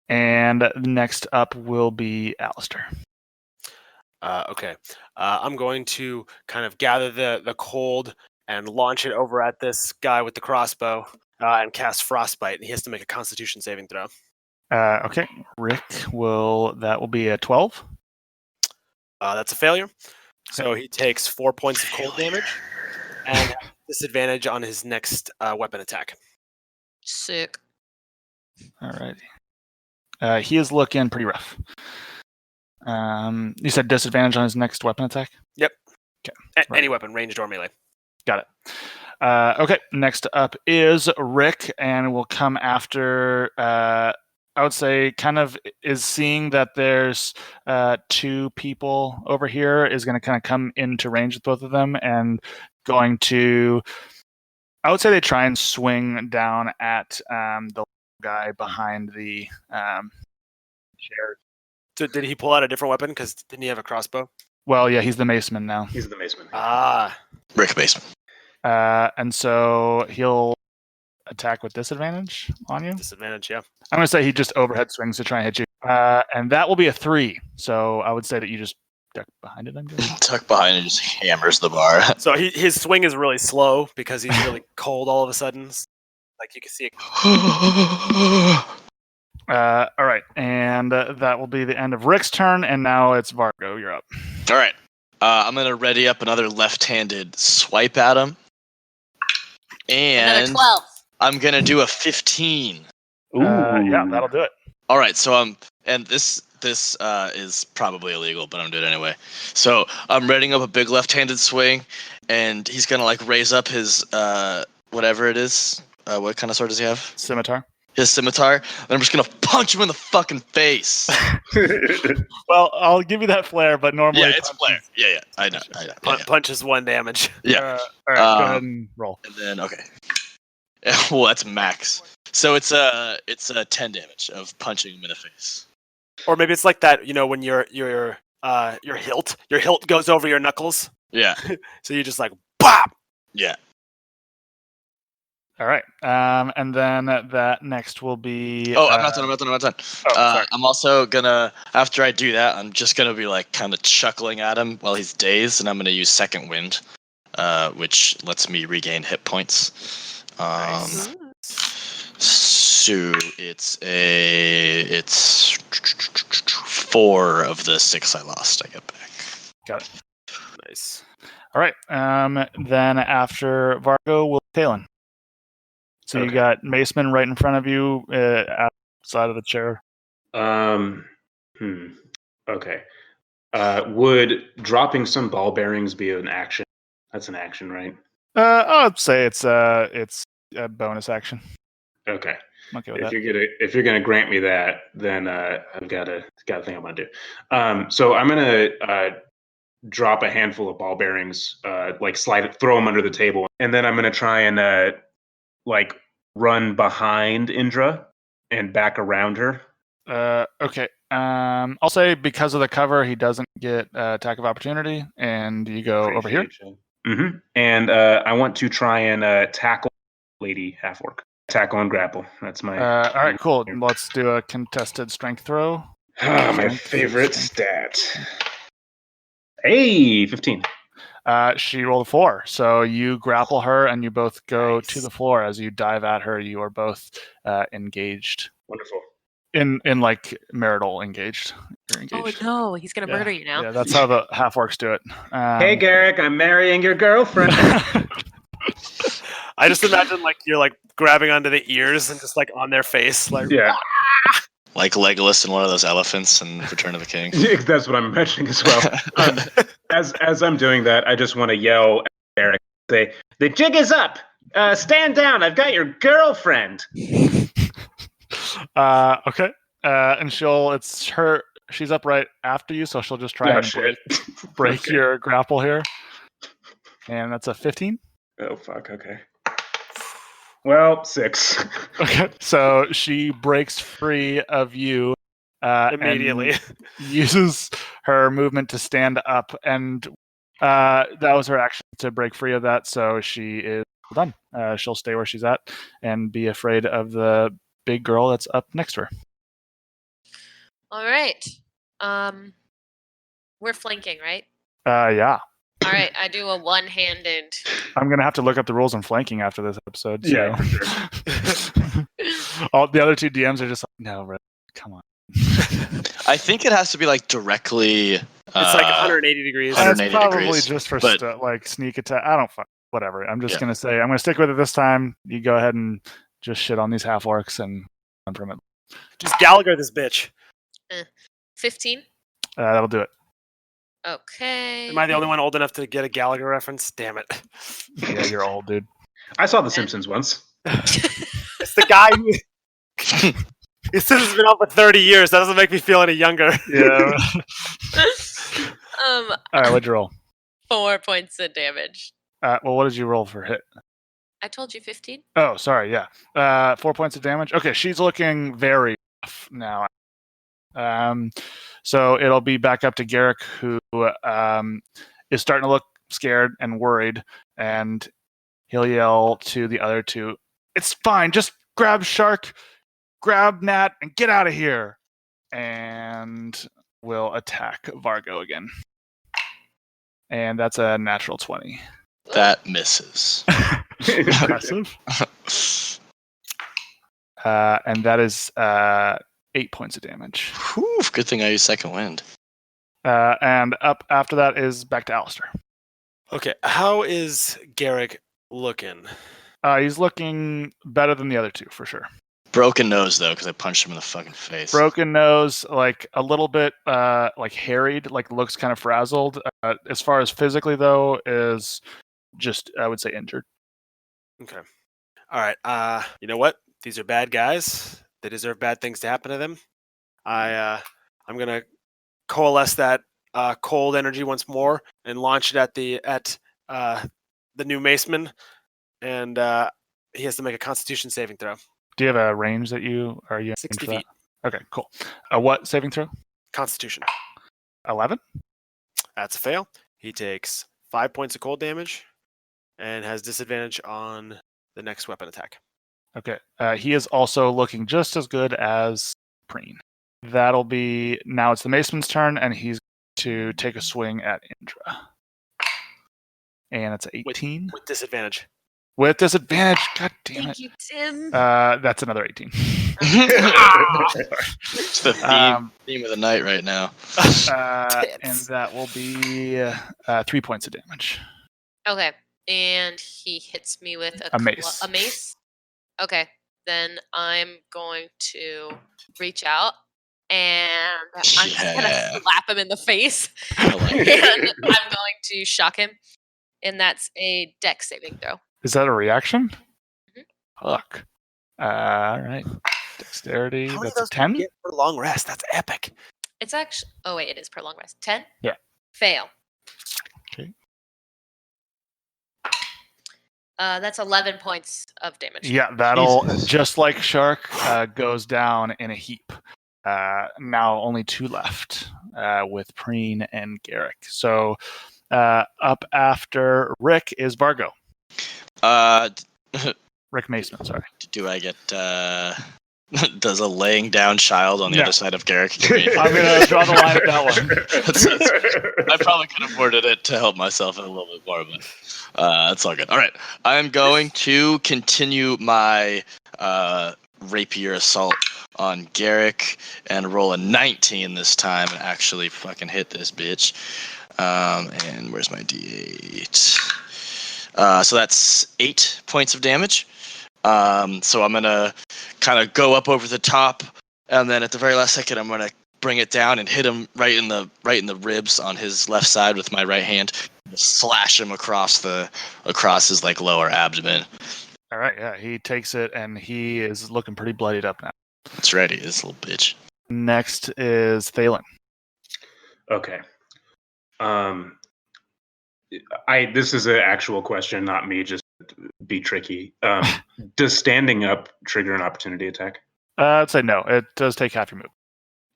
And next up will be Alistair. Okay. I'm going to kind of gather the cold and launch it over at this guy with the crossbow and cast Frostbite. And he has to make a Constitution saving throw. Okay. Rick that will be a 12. That's a failure. So he takes 4 points of cold damage and has disadvantage on his next weapon attack. Sick. Alrighty. He is looking pretty rough. You said disadvantage on his next weapon attack? Yep. Okay. Right. Any weapon, ranged or melee. Got it. Okay. Next up is Rick, and will come after. I would say, kind of is seeing that there's 2 people over here, is going to kind of come into range with both of them, and going to. I would say they try and swing down at the guy behind the chair. So did he pull out a different weapon? Because didn't he have a crossbow? Well, yeah, he's the maceman now. He's the maceman. Ah. Rick Baseman. And so he'll attack with disadvantage on you. Disadvantage, yeah. I'm going to say he just overhead swings to try and hit you. And that will be a 3. So I would say that you just duck behind it, I'm guessing. Tuck behind and just hammers the bar. So his swing is really slow because he's really cold all of a sudden. Like you can see it. All right. And that will be the end of Rick's turn. And now it's Vargo. You're up. All right. I'm going to ready up another left-handed swipe at him. Another And 12. I'm going to do a 15. Yeah, that'll do it. All right, so and this is probably illegal, but I'm doing it anyway. So I'm readying up a big left-handed swing, and he's gonna like raise up his whatever it is. What kind of sword does he have? Scimitar. His scimitar. And I'm just gonna punch him in the fucking face. Well, I'll give you that flair, but normally. Yeah, it's flare. Yeah, I know. Punch is 1 damage. Yeah. All right, go ahead and roll. And then okay. Well, that's max. So it's a 10 damage of punching him in the face. Or maybe it's like that, when your hilt goes over your knuckles. Yeah. So you just like bop. Yeah. All right. And then that next will be. Oh, I'm not done. Sorry. I'm also gonna, after I do that, I'm just gonna be like kind of chuckling at him while he's dazed, and I'm gonna use Second Wind, which lets me regain hit points. Nice. So it's 4 of the 6 I lost. I get back. Got it. Nice. All right. Then after Vargo will Talon. So you got Maceman right in front of you, outside of the chair. Okay. Would dropping some ball bearings be an action? That's an action, right? I'd say it's a bonus action. Okay. I'm okay with If that. you're gonna grant me that, then I've got a thing I'm gonna do. So I'm gonna drop a handful of ball bearings, like throw them under the table, and then I'm gonna try and like run behind Indra and back around her. Okay. I'll say because of the cover, he doesn't get attack of opportunity, and you go over here. Mm-hmm. And I want to try and tackle Lady Half Orc. Tackle and grapple. That's my. All right, cool. Let's do a contested strength throw. My Strength, favorite strength. stat. Hey, 15. She rolled a 4, so you grapple her, and you both go Nice. to the floor. As you dive at her, you are both engaged. Wonderful. In like marital engaged. You're engaged. Oh no, he's gonna murder you now. Yeah, that's how the half orcs do it. Hey, Garrick, I'm marrying your girlfriend. I just imagine like you're like grabbing onto the ears and just like on their face, like Yeah, Like Legolas and one of those elephants in Return of the King. that's what I'm imagining as well. As I'm doing that, I just want to yell at Garrick, say, "The jig is up. Stand down. I've got your girlfriend." Okay. And she's up right after you, so she'll just try Oh, and shit. break Okay. your grapple here. And that's a 15. Oh, fuck. Okay. Well, 6. Okay. So she breaks free of you immediately. and uses her movement to stand up, and that was her action to break free of that. So she is done. She'll stay where she's at and be afraid of the big girl that's up next to her. All right. We're flanking, right? Yeah. All right. I do a one-handed. I'm gonna have to look up the rules on flanking after this episode. So. Yeah, for sure. All the other two DMs are just like, no, really, come on. I think it has to be like directly. It's like 180 degrees. That's 180 probably degrees, just for but- like sneak attack. I don't fuck. Whatever. I'm just Yeah. gonna say I'm gonna stick with it this time. You go ahead and just shit on these half orcs and run from it. Just Gallagher this bitch. 15. That'll do it. Okay. Am I the only one old enough to get a Gallagher reference? Damn it. Yeah, you're old, dude. I saw The Simpsons once. It's the guy who. He says it's been on for 30 years. That doesn't make me feel any younger. Yeah. All right. What'd you roll? 4 points of damage. Well, what did you roll for hit? I told you 15. Oh, sorry. Yeah. 4 points of damage. Okay, she's looking very rough now. So it'll be back up to Garrick, who is starting to look scared and worried, and he'll yell to the other two, "It's fine. Just grab Shark, grab Nat, and get out of here." And we'll attack Vargo again. And that's a natural 20. That misses. Impressive. And that is 8 points of damage. Whew, good thing I used second wind. And up after that is back to Alistair. Okay, how is Garrick looking? He's looking better than the other two, for sure. Broken nose, though, because I punched him in the fucking face. Broken nose, like a little bit like harried, like looks kind of frazzled. As far as physically, though, is just, I would say, injured. Okay. All right. You know what? These are bad guys. They deserve bad things to happen to them. I'm gonna coalesce that cold energy once more and launch it at the new Maceman, and he has to make a Constitution saving throw. Do you have a range that you are you 60 for that? feet. Okay, cool. What saving throw? Constitution. 11? That's a fail. He takes 5 points of cold damage and has disadvantage on the next weapon attack. Okay. He is also looking just as good as Preen. That'll be now. It's the Maceman's turn, and he's to take a swing at Indra. And it's 18 With disadvantage. with disadvantage. God damn Thank it! you, Tim. That's another 18. It's the theme of the night right now. And that will be 3 points of damage. Okay. And he hits me with A mace. A mace? Okay. Then I'm going to reach out and I'm just gonna Yeah. slap him in the face, I like and it. I'm going to shock him, and that's a dex saving throw. Is that a reaction? Mhm. Fuck. All right. Dexterity. How many of That's a those do you 10. get for long rest? That's epic. It's actually. Oh wait, it is per long rest. 10. Yeah. Fail. Okay. That's 11 points of damage. Yeah, that'll Jesus. just like Shark goes down in a heap. Now only 2 left with Preen and Garrick. So up after Rick is Bargo. Rick Mason, sorry. Do I get? Does a laying down child on the No. other side of Garrick give me? I'm gonna draw the line at that one. I probably could have worded it to help myself a little bit more, but that's all good. All right, I'm going to continue my rapier assault on Garrick and roll a 19 this time and actually fucking hit this bitch. And where's my D8? So that's 8 points of damage. So I'm gonna kind of go up over the top, and then at the very last second, I'm gonna bring it down and hit him right in the ribs on his left side with my right hand, slash him across his like lower abdomen. All right, yeah, he takes it and he is looking pretty bloodied up now. That's right, he is, little bitch. Next is Thalen. Okay. This is an actual question, not me just be tricky. Does standing up trigger an opportunity attack? I'd say no. It does take half your move.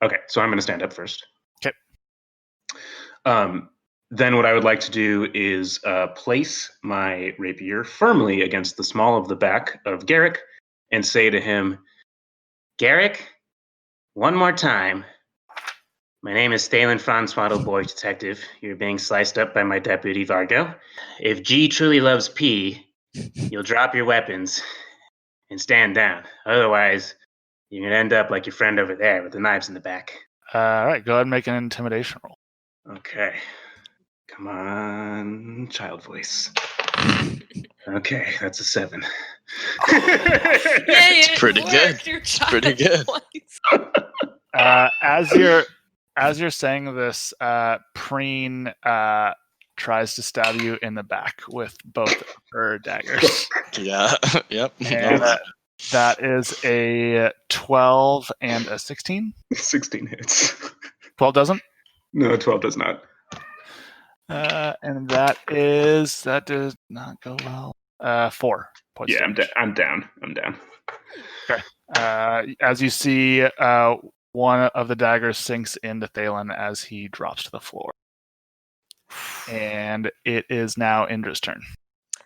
Okay, so I'm going to stand up first. Okay. Then what I would like to do is place my rapier firmly against the small of the back of Garrick and say to him, Garrick, one more time. My name is Thalen Francois, boy detective. You're being sliced up by my deputy Vargo. If G truly loves P, you'll drop your weapons and stand down. Otherwise, you're going to end up like your friend over there with the knives in the back. All right, go ahead and make an intimidation roll. Okay. Come on, child voice. Okay, that's a 7. It's pretty good. It's pretty good. As you're saying this, Preen tries to stab you in the back with both her daggers. Yeah. Yep. And that is a 12 and a 16. 16 hits. 12 doesn't? No, 12 does not. And that does not go well. 4 points. Yeah, damage. I'm down. As you see, one of the daggers sinks into Thalen as he drops to the floor. And it is now Indra's turn.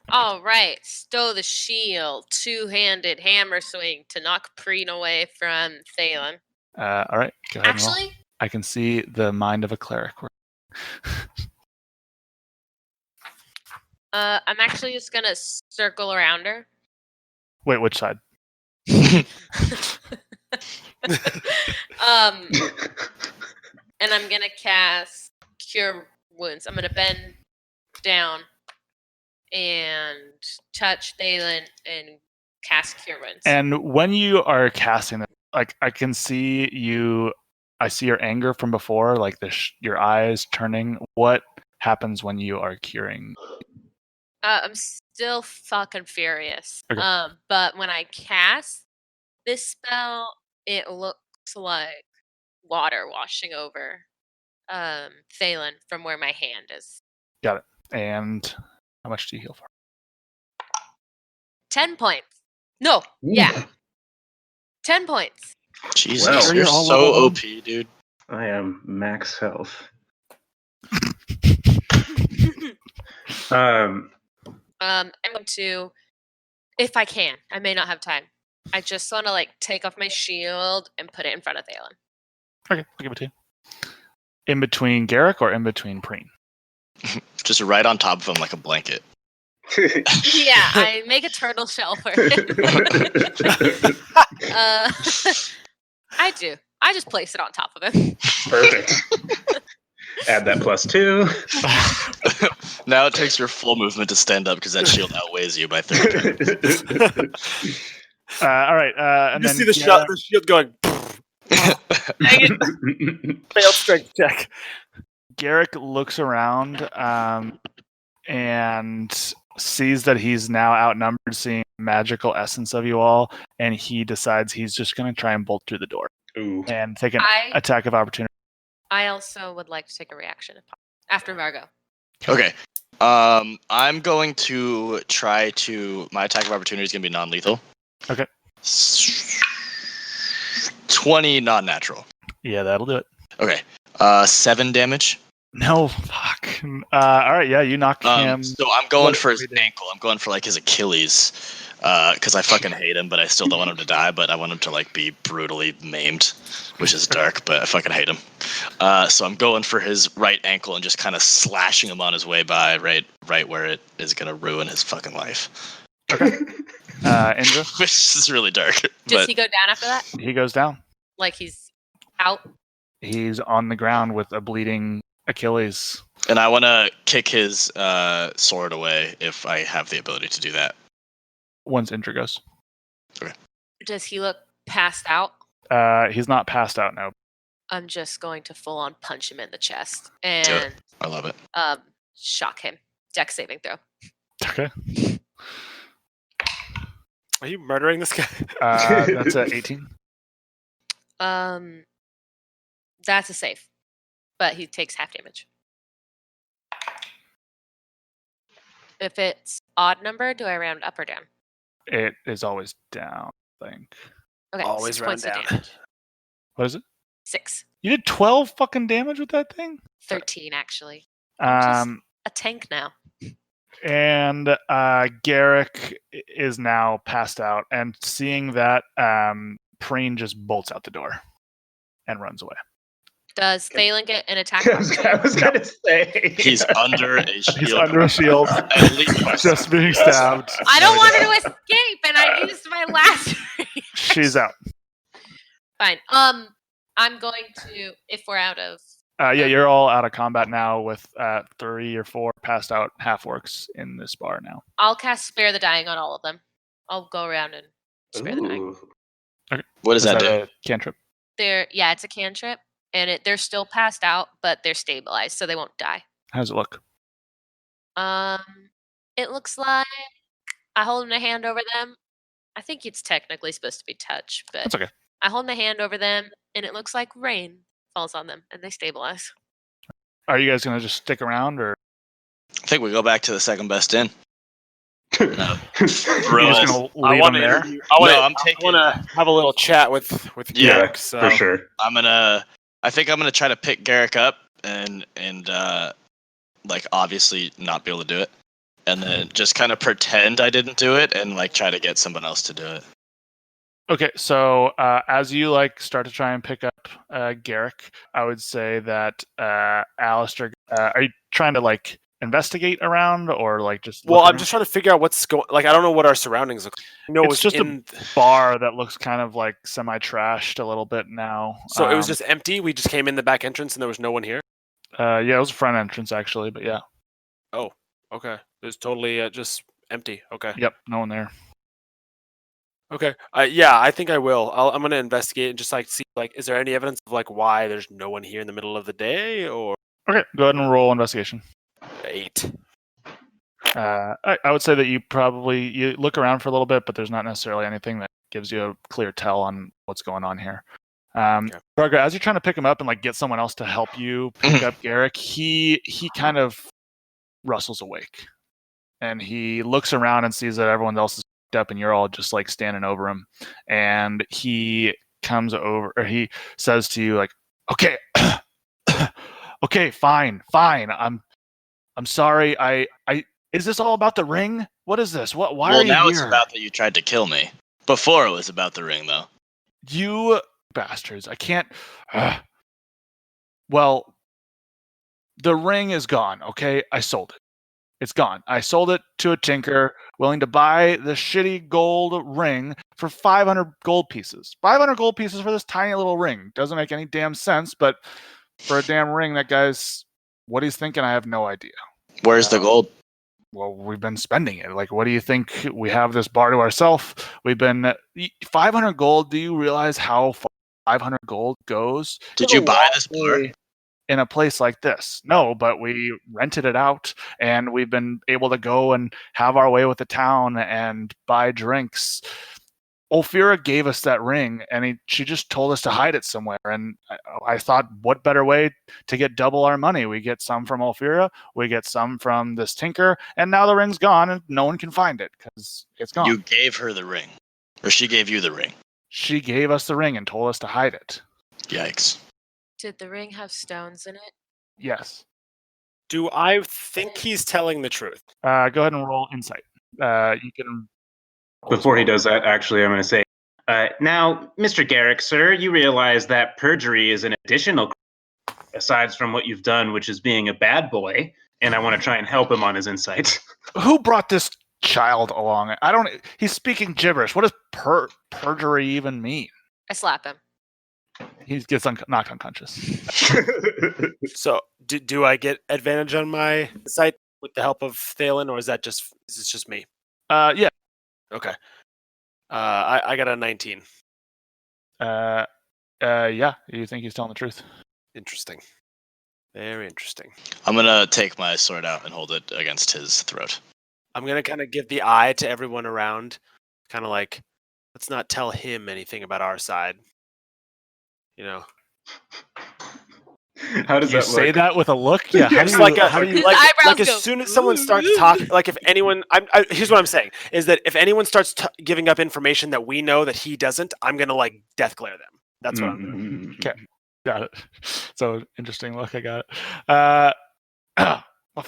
All right, stow the shield, 2-handed hammer swing to knock Preen away from Thalen. All right, go ahead and roll. Actually, I can see the mind of a cleric. I'm actually just gonna circle around her. Wait, which side? And I'm gonna cast Cure Wounds. I'm gonna bend down and touch Thalen and cast Cure Wounds. And when you are casting it, like I can see you, I see your anger from before, like your eyes turning. What happens when you are curing? I'm still fucking furious. Okay. But when I cast this spell, it looks like water washing over Thalen from where my hand is. Got it. And how much do you heal for? 10 points. No, yeah. 10 points. Jesus, Well, you're you're all so level OP, dude. I am max health. I'm going to, if I can, I may not have time. I just want to take off my shield and put it in front of Thalen. Okay, I'll give it to you. In between Garrick or in between Preen? Just right on top of him like a blanket. Yeah, I make a turtle shell for it. I do. I just place it on top of him. Perfect. Add that +2. Now it takes your full movement to stand up because that shield outweighs you by 30 pounds. All right. And You then see the shield going. Dang it! Failed strength check. Garrick looks around and sees that he's now outnumbered, seeing magical essence of you all, and he decides he's just going to try and bolt through the door Ooh. and take an I attack of opportunity. I also would like to take a reaction if possible. After Margot. Okay. I'm going to try to. My attack of opportunity is going to be non-lethal. Okay. 20 non-natural. Yeah, that'll do it. Okay. 7 damage. No, fuck. All right, yeah, you knock him. So I'm going What- for his ankle. I'm going for like his Achilles, because I fucking hate him, but I still don't want him to die. But I want him to like be brutally maimed, which is dark, but I fucking hate him. So I'm going for his right ankle and just kind of slashing him on his way by, right where it is gonna ruin his fucking life. Indra, Which is really dark. Does But he go down after that? he goes down. Like he's out? He's on the ground with a bleeding Achilles. and I want to kick his sword away if I have the ability to do that. Once Indra goes. Does he look passed out? He's not passed out now. I'm just going to full on punch him in the chest Do it. and I love it. shock him. Dex saving throw. Okay. Are you murdering this guy? That's a 18. That's a save, but he takes half damage. If it's odd number, do I round up or down? It is always down, I think. Okay, Always 6 round points of down. damage. What is it? 6. You did 12 fucking damage with that thing? 13 actually. Just- Um, A tank now. and Garrick is now passed out, and seeing that, Preen just bolts out the door and runs away. Does Thalen get an attack? I was gonna say He's under a shield. He's under a shield, At least just being stabbed. I don't want her to escape, and I used my last. She's out. Fine. I'm going to, if we're out of. Yeah, you're all out of combat now with 3 or 4 passed out half orcs in this bar now. I'll cast Spare the Dying on all of them. I'll go around and spare the dying. Ooh. What does that do? a cantrip? It's a cantrip, and they're still passed out, but they're stabilized, so they won't die. How does it look? It looks like I hold my hand over them. I think it's technically supposed to be touch, but That's okay. I hold my hand over them, and it looks like rain falls on them, and they stabilize. Are you guys gonna just stick around, or I think we go back to the second best inn. are you just Bro, gonna I leave want them to. there? I'm taking. I want to have a little chat with Yeah, Garrick. So. For sure. I think I'm gonna try to pick Garrick up and like obviously not be able to do it, and then just kind of pretend I didn't do it and like try to get someone else to do it. Okay, so as you like start to try and pick up Garrick, I would say that Alistair, are you trying to like investigate around or like just? Well, look I'm around? just trying to figure out what's going. Like, I don't know what our surroundings look. Like. No, It's just a in. bar that looks kind of like semi-trashed a little bit now. So it was just empty. We just came in the back entrance, and there was no one here. yeah, it was a front entrance actually, but yeah, Okay, it was totally just empty. Okay. yep, no one there. Okay. Yeah, I think I will. I'm gonna investigate and just like see like, is there any evidence of like why there's no one here in the middle of the day or Okay, go ahead and roll investigation. 8? I would say that you look around for a little bit, but there's not necessarily anything that gives you a clear tell on what's going on here. Braga, as you're trying to pick him up and like get someone else to help you pick up Garrick, he kind of rustles awake, and he looks around and sees that everyone else is picked up, and you're all just like standing over him, and he comes over, or he says to you like, "Okay, okay, fine. I'm sorry. I is this all about the ring? What is this? Why Well, are you now here? it's about that you tried to kill me. Before it was about the ring, though. You bastards. I can't. Well, the ring is gone, okay? I sold it. It's gone. I sold it to a tinker willing to buy the shitty gold ring for 500 gold pieces. 500 gold pieces for this tiny little ring. Doesn't make any damn sense, but for a damn ring, that guy's. What he's thinking, I have no idea. Where's the gold? Well, we've been spending it. Like, what do you think? We have this bar to ourselves. We've been 500 gold. Do you realize how far 500 gold goes. Did to you a buy wall this bar? in a place like this? No, but we rented it out, and we've been able to go and have our way with the town and buy drinks. Ophira gave us that ring, and she just told us to hide it somewhere. And I thought, what better way to get double our money? We get some from Ophira, we get some from this tinker, and now the ring's gone, and no one can find it because it's gone. You gave her the ring, or she gave you the ring. She gave us the ring and told us to hide it. Yikes. Did the ring have stones in it? Yes. Do I think he's telling the truth? Go ahead and roll insight. You can. Before he does that, actually, I'm going to say, now, Mr. Garrick, sir, you realize that perjury is an additional crime, aside from what you've done, which is being a bad boy, and I want to try and help him on his insights. Who brought this child along? I don't. He's speaking gibberish. What does perjury even mean? I slap him. He gets knocked unconscious. So, do I get advantage on my insight with the help of Thalen, or is this just me? Yeah. Okay. I got a 19. Yeah. You think he's telling the truth? Interesting. Very interesting. I'm gonna take my sword out and hold it against his throat. I'm gonna kind of give the eye to everyone around, kind of like, let's not tell him anything about our side. You know. How does You that say look? that with a look? Yeah. It's like His eyebrows as go, soon as someone starts talking, like if anyone, here's what I'm saying is that if anyone starts giving up information that we know that he doesn't, I'm gonna like death glare them. That's what I'm doing. Okay. Got it. So interesting look. I got it. Well,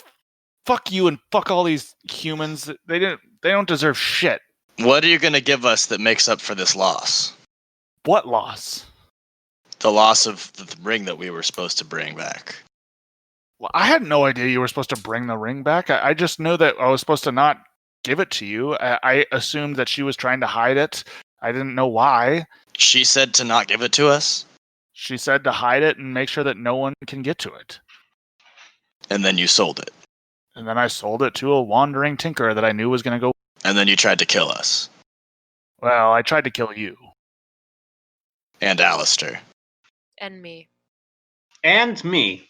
fuck you and fuck all these humans. They don't deserve shit. What are you gonna give us that makes up for this loss? What loss? The loss of the ring that we were supposed to bring back. Well, I had no idea you were supposed to bring the ring back. I just know that I was supposed to not give it to you. I assumed that she was trying to hide it. I didn't know why. She said to not give it to us, She said to hide it and make sure that no one can get to it. and then you sold it. And then I sold it to a wandering tinker that I knew was going to go. And then you tried to kill us. Well, I tried to kill you. And Alistair. And me. And me.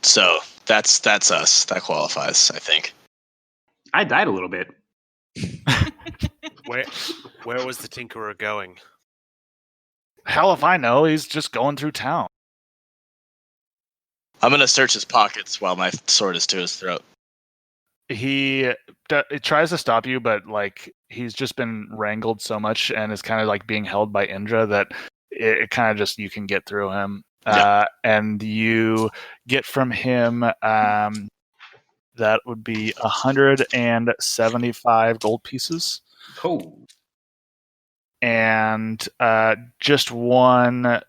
So that's us. That qualifies, I think. I died a little bit. Where was the tinkerer going? Hell if I know. He's just going through town. I'm gonna search his pockets while my sword is to his throat. He tries to stop you, but like he's just been wrangled so much and is kind of like being held by Indra that it kind of just, you can get through him. Yeah. And you get from him that would be 175 gold pieces Oh. and just one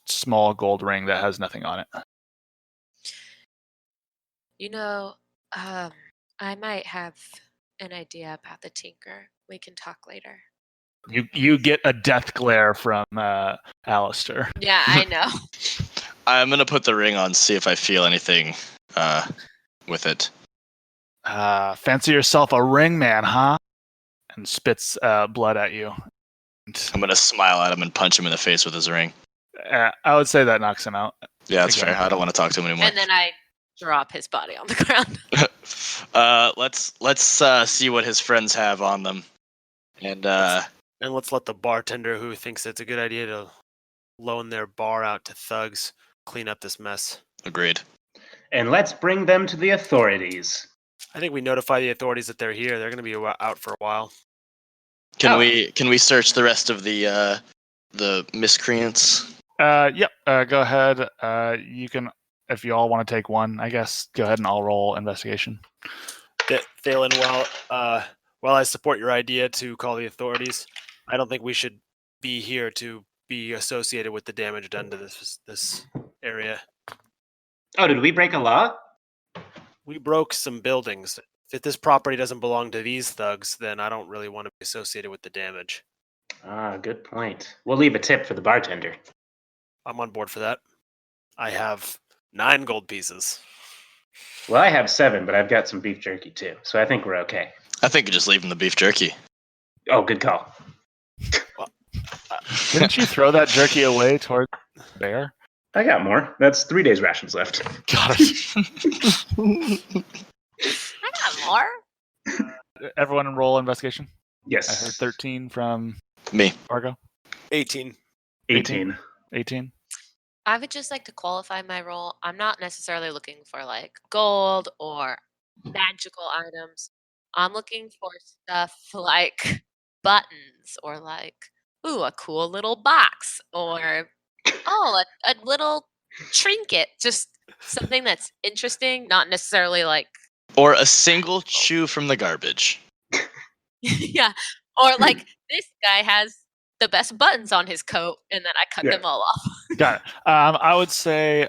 small gold ring that has nothing on it. You know, I might have an idea about the tinker. We can talk later. You get a death glare from Alistair. Yeah, I know. I'm gonna put the ring on, see if I feel anything with it. Fancy yourself a ring man, huh? And spits blood at you. I'm gonna smile at him and punch him in the face with his ring. I would say that knocks him out. Yeah, that's Okay. fair. I don't want to talk to him anymore. And then I drop his body on the ground. Let's see what his friends have on them. And And let's let the bartender who thinks it's a good idea to loan their bar out to thugs clean up this mess. agreed. And let's bring them to the authorities. I think we notify the authorities that they're here. They're going to be out for a while. Can Oh. we search the rest of the miscreants? Yep. Go ahead. You can, if you all want to take one, I guess. Go ahead and I'll roll investigation. Thalen, while I support your idea to call the authorities, I don't think we should be here to be associated with the damage done to this area. Oh, did we break a law? We broke some buildings. If this property doesn't belong to these thugs, then I don't really want to be associated with the damage. Ah, good point. We'll leave a tip for the bartender. I'm on board for that. I have 9 gold pieces. Well, I have 7, but I've got some beef jerky too, so I think we're okay. I think you just leave him the beef jerky. Oh, good call. Didn't you throw that jerky away toward the bear? I got more. That's 3 days rations left. Got it. I got more. Everyone roll investigation. Yes. I heard 13 from Me. Argo. 18. 18. 18. I would just like to qualify my role. I'm not necessarily looking for like gold or magical items. I'm looking for stuff like buttons or like, ooh, a cool little box or, oh, a little trinket. Just something that's interesting, not necessarily like, Or a single chew from the garbage. yeah. Or like, this guy has the best buttons on his coat and then I cut Yeah. them all off. Got it. I would say,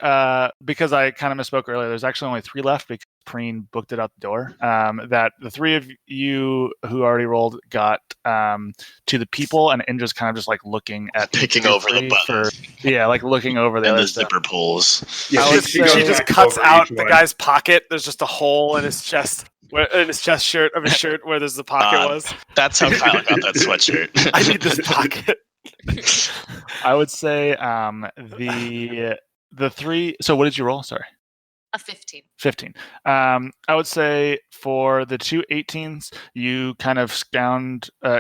because I kind of misspoke earlier, there's actually only 3 left because Preen booked it out the door. That the 3 of you who already rolled got to the people, and Indra's kind of just like looking at Picking you over the three buttons. like looking over the And other the stuff. zipper pulls. Yeah, I would She say- just back cuts over out each the one. guy's pocket. There's just a hole in his chest, in his chest shirt of his shirt where there's the pocket was. That's how Kyle got that sweatshirt. I need this pocket. I would say the 3. So what did you roll? Sorry. A 15. 15. I would say for the 2 18s, you kind of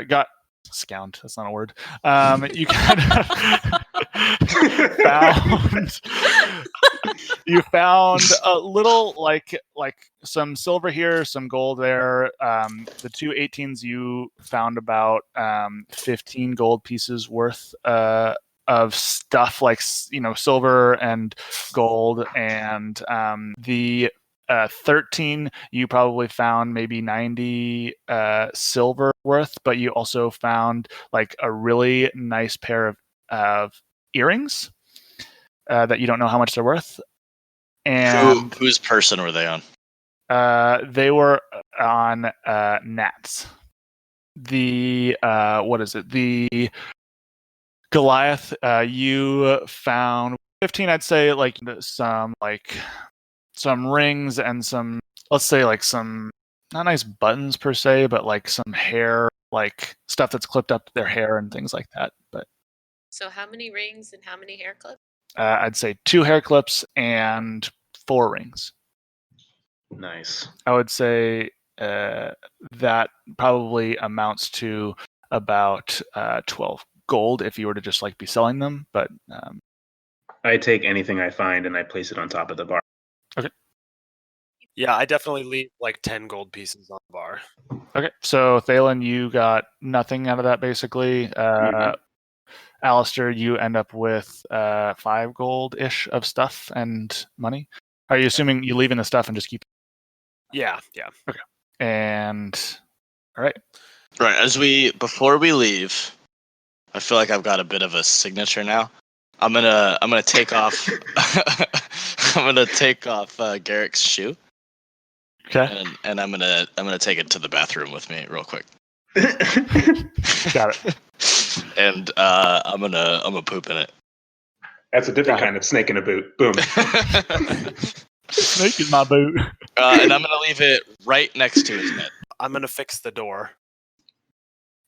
got scound. That's not a word. You kind of found you found a little like some silver here, some gold there. The 2 18s, you found about 15 gold pieces worth of stuff like silver and gold, and the 13 you probably found maybe 90 silver worth, but you also found like a really nice pair of earrings that you don't know how much they're worth. And Whose person were they on? they were on Nats. The what is it? The Goliath, you found 15, I'd say, like some rings and some, let's say, like some not nice buttons per se, but like some hair, like stuff that's clipped up to their hair and things like that. But So how many rings and how many hair clips? I'd say 2 hair clips and 4 rings. Nice. I would say that probably amounts to about 12 gold if you were to just like be selling them. But I take anything I find and I place it on top of the bar. Yeah, I definitely leave like 10 gold pieces on the bar. okay, so Thalen, you got nothing out of that basically. Mhm. Alistair, you end up with 5 gold ish of stuff and money. Are you assuming you leaving the stuff and just keep? Yeah. And all right, Right, before we leave, I feel like I've got a bit of a signature now. I'm gonna take off Garrick's shoe, okay, and I'm gonna take it to the bathroom with me real quick. got it. And I'm gonna poop in it. That's a different Got it. kind of snake in a boot. Boom. Snake in my boot. And I'm gonna leave it right next to his bed. I'm going to fix the door.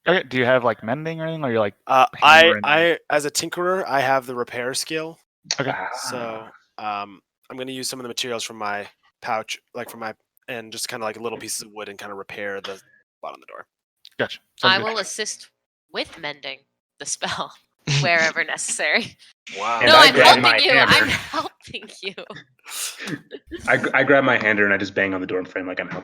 Okay, do you have like mending or anything? Or you're like I as a tinkerer, I have the repair skill. okay? So I'm going to use some of the materials from my pouch, and just kind of like little pieces of wood and kind of repair the spot on the door. Gotcha. Sounds I good. will assist with mending the spell wherever necessary. Wow. And No, I I'm grab my helping you. hammer. I'm helping you. I grab my hander and I just bang on the door frame like I'm helping.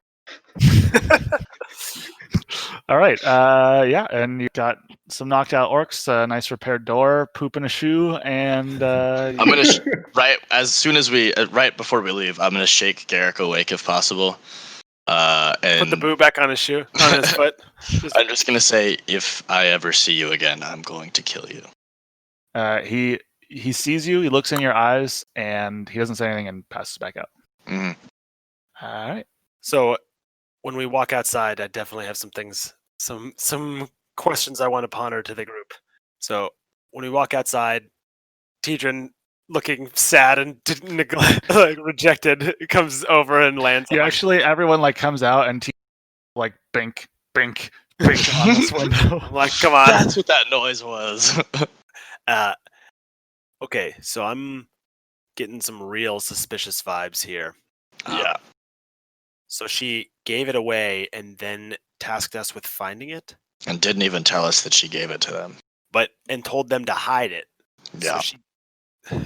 All right. Yeah, and you got some knocked out orcs, a nice repaired door, poop in a shoe, and I'm gonna right before we leave, I'm gonna shake Garrick awake if possible. And Put the boot back on his foot. I'm just gonna say, if I ever see you again, I'm going to kill you. he sees you, he looks in your eyes, and he doesn't say anything and passes back out. Mhm. All right. So when we walk outside, I definitely have some questions I want to ponder to the group. So when we walk outside, Tidrin, looking sad and rejected, comes over and lands. Yeah, actually, everyone like comes out and like bink, bink, breaking on this window. I'm like, come on. That's what that noise was. Okay, so I'm getting some real suspicious vibes here. Yeah. So she gave it away and then tasked us with finding it, And didn't even tell us that she gave it to them. and told them to hide it. So Yeah. she. Is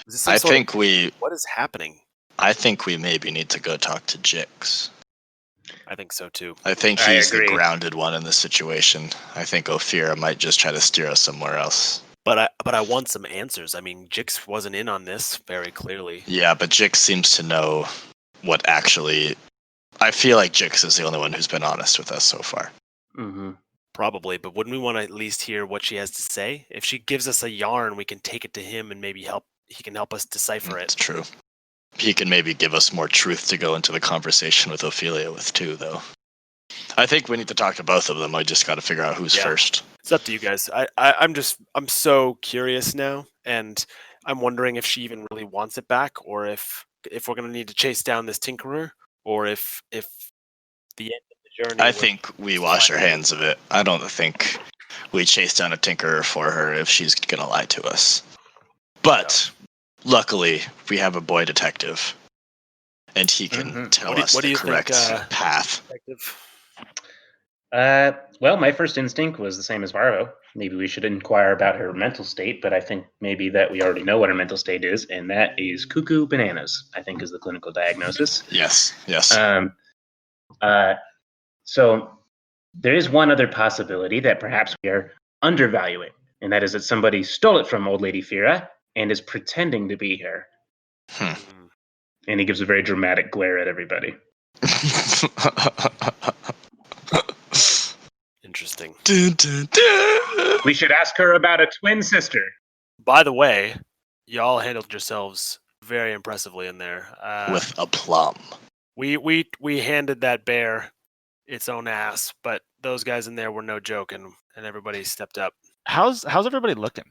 this some I sort think of, we what is happening? maybe need to go talk to Jix. I think so too. I think I he's the agree. grounded one in this situation. I think Ophira might just try to steer us somewhere else. But I want some answers. I mean, Jix wasn't in on this very clearly. Yeah, but Jix seems to know what actually. I feel like Jix is the only one who's been honest with us so far. Mm-hmm. Probably, but wouldn't we want to at least hear what she has to say? If she gives us a yarn, we can take it to him and maybe he can help us decipher It's it. true. He can maybe give us more truth to go into the conversation with Ophelia with too, though. I think we need to talk to both of them. I just got to figure out who's Yeah. first. It's up to you guys. I'm so curious now, and I'm wondering if she even really wants it back, or if we're gonna need to chase down this tinkerer, or if the end of the journey. I would- think we wash our hands of it. I don't think we chase down a tinkerer for her if she's going to lie to us. But luckily, we have a boy detective, and he can Mhm. tell What do- us what do the you think, correct path. Detective. Well, my first instinct was the same as Varvo. Maybe we should inquire about her mental state, but I think maybe that we already know what her mental state is, and that is cuckoo bananas, I think is the clinical diagnosis. Yes, yes. So there is one other possibility that perhaps we are undervaluing, and that is that somebody stole it from old lady Fira and is pretending to be her. Mm. And he gives a very dramatic glare at everybody. Interesting. Dun, dun, dun. We should ask her about a twin sister. By the way, y'all handled yourselves very impressively in there. With aplomb. We handed that bear its own ass, but those guys in there were no joke, and everybody stepped up. How's everybody looking?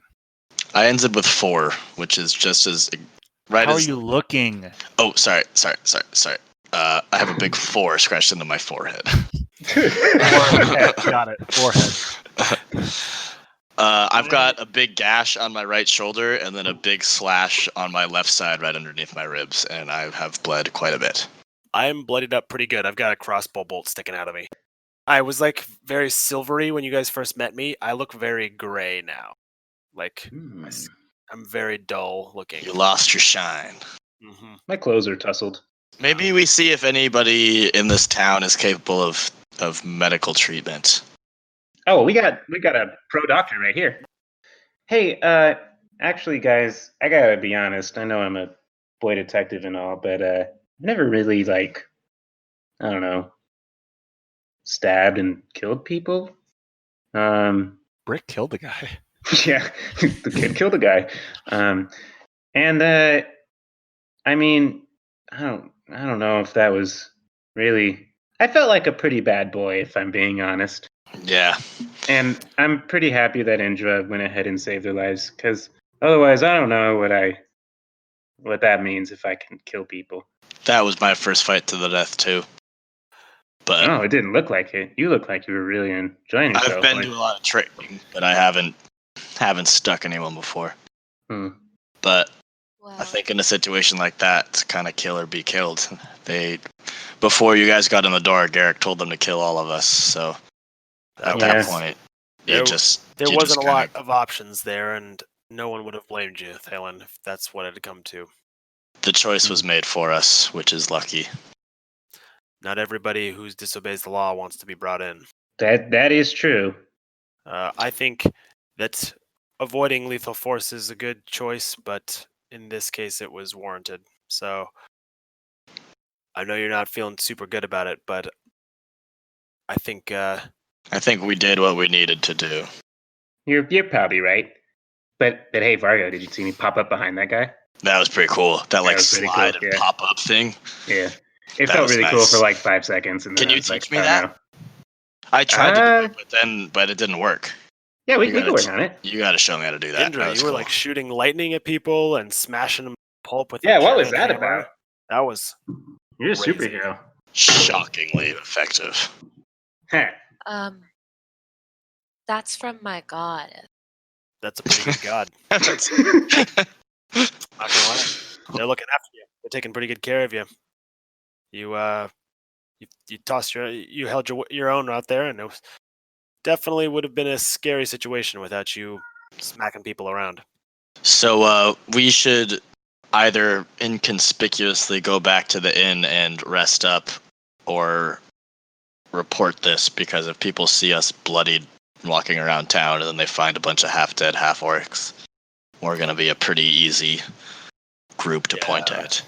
I ended with 4, which is just as right How are as. you looking? Oh, sorry. I have a big 4 scratched into my forehead. Forehead. Got it. Forehead. I've got a big gash on my right shoulder and then a big slash on my left side right underneath my ribs, and I have bled quite a bit. I'm bloodied up pretty good. I've got a crossbow bolt sticking out of me. I was like very silvery when you guys first met me. I look very gray now. Like I'm very dull looking. You lost your shine. Mm-hmm. My clothes are tussled. Maybe we see if anybody in this town is capable of medical treatment. Oh, we got a pro doctor right here. Hey, actually, guys, I gotta be honest. I know I'm a boy detective and all, but I've never really I don't know, stabbed and killed people. Brick killed the guy. Yeah, the kid killed a guy. And I mean, I don't know if that was really. I felt like a pretty bad boy, if I'm being honest. Yeah. And I'm pretty happy that Indra went ahead and saved their lives, because otherwise, I don't know what that means if I can kill people. That was my first fight to the death too. But No, it didn't look like it. You look like you were really enjoying yourself. I've been to a lot of training, but I haven't stuck anyone before. But I think in a situation like that, it's kind of kill or be killed. Before you guys got in the door, Garrick told them to kill all of us. So at that point, there you wasn't just a kinda- lot of options there, and no one would have blamed you, Thalen, if that's what it had come to. The choice was made for us, which is lucky. Not everybody who disobeys the law wants to be brought in. That is true. I think that avoiding lethal force is a good choice, but in this case, it was warranted. So I know you're not feeling super good about it, but I think we did what we needed to do. You're probably right. But hey, Vargo, did you see me pop up behind that guy? That was pretty cool. That was pretty slide cool, and yeah. pop up thing. Yeah. It That felt was really cool nice. for like 5 seconds. And then Can you I was teach like, me oh, that? no. I tried to do it, but it didn't work. Yeah, we You can gotta work on it. You got to show me how to do that. Indra, That was you were cool. like shooting lightning at people and smashing them pulp with Yeah, a what was giant that hammer. about? That was You're a crazy. superhero. Shockingly effective. Huh. That's from my god. That's a pretty good god. That's- Not gonna lie. They're looking after you. They're taking pretty good care of you. You tossed you held your own out there, and it was, definitely would have been a scary situation without you smacking people around. So we should either inconspicuously go back to the inn and rest up, or report this, because if people see us bloodied walking around town and then they find a bunch of half-dead half-orcs, we're going to be a pretty easy group to point Yeah. at.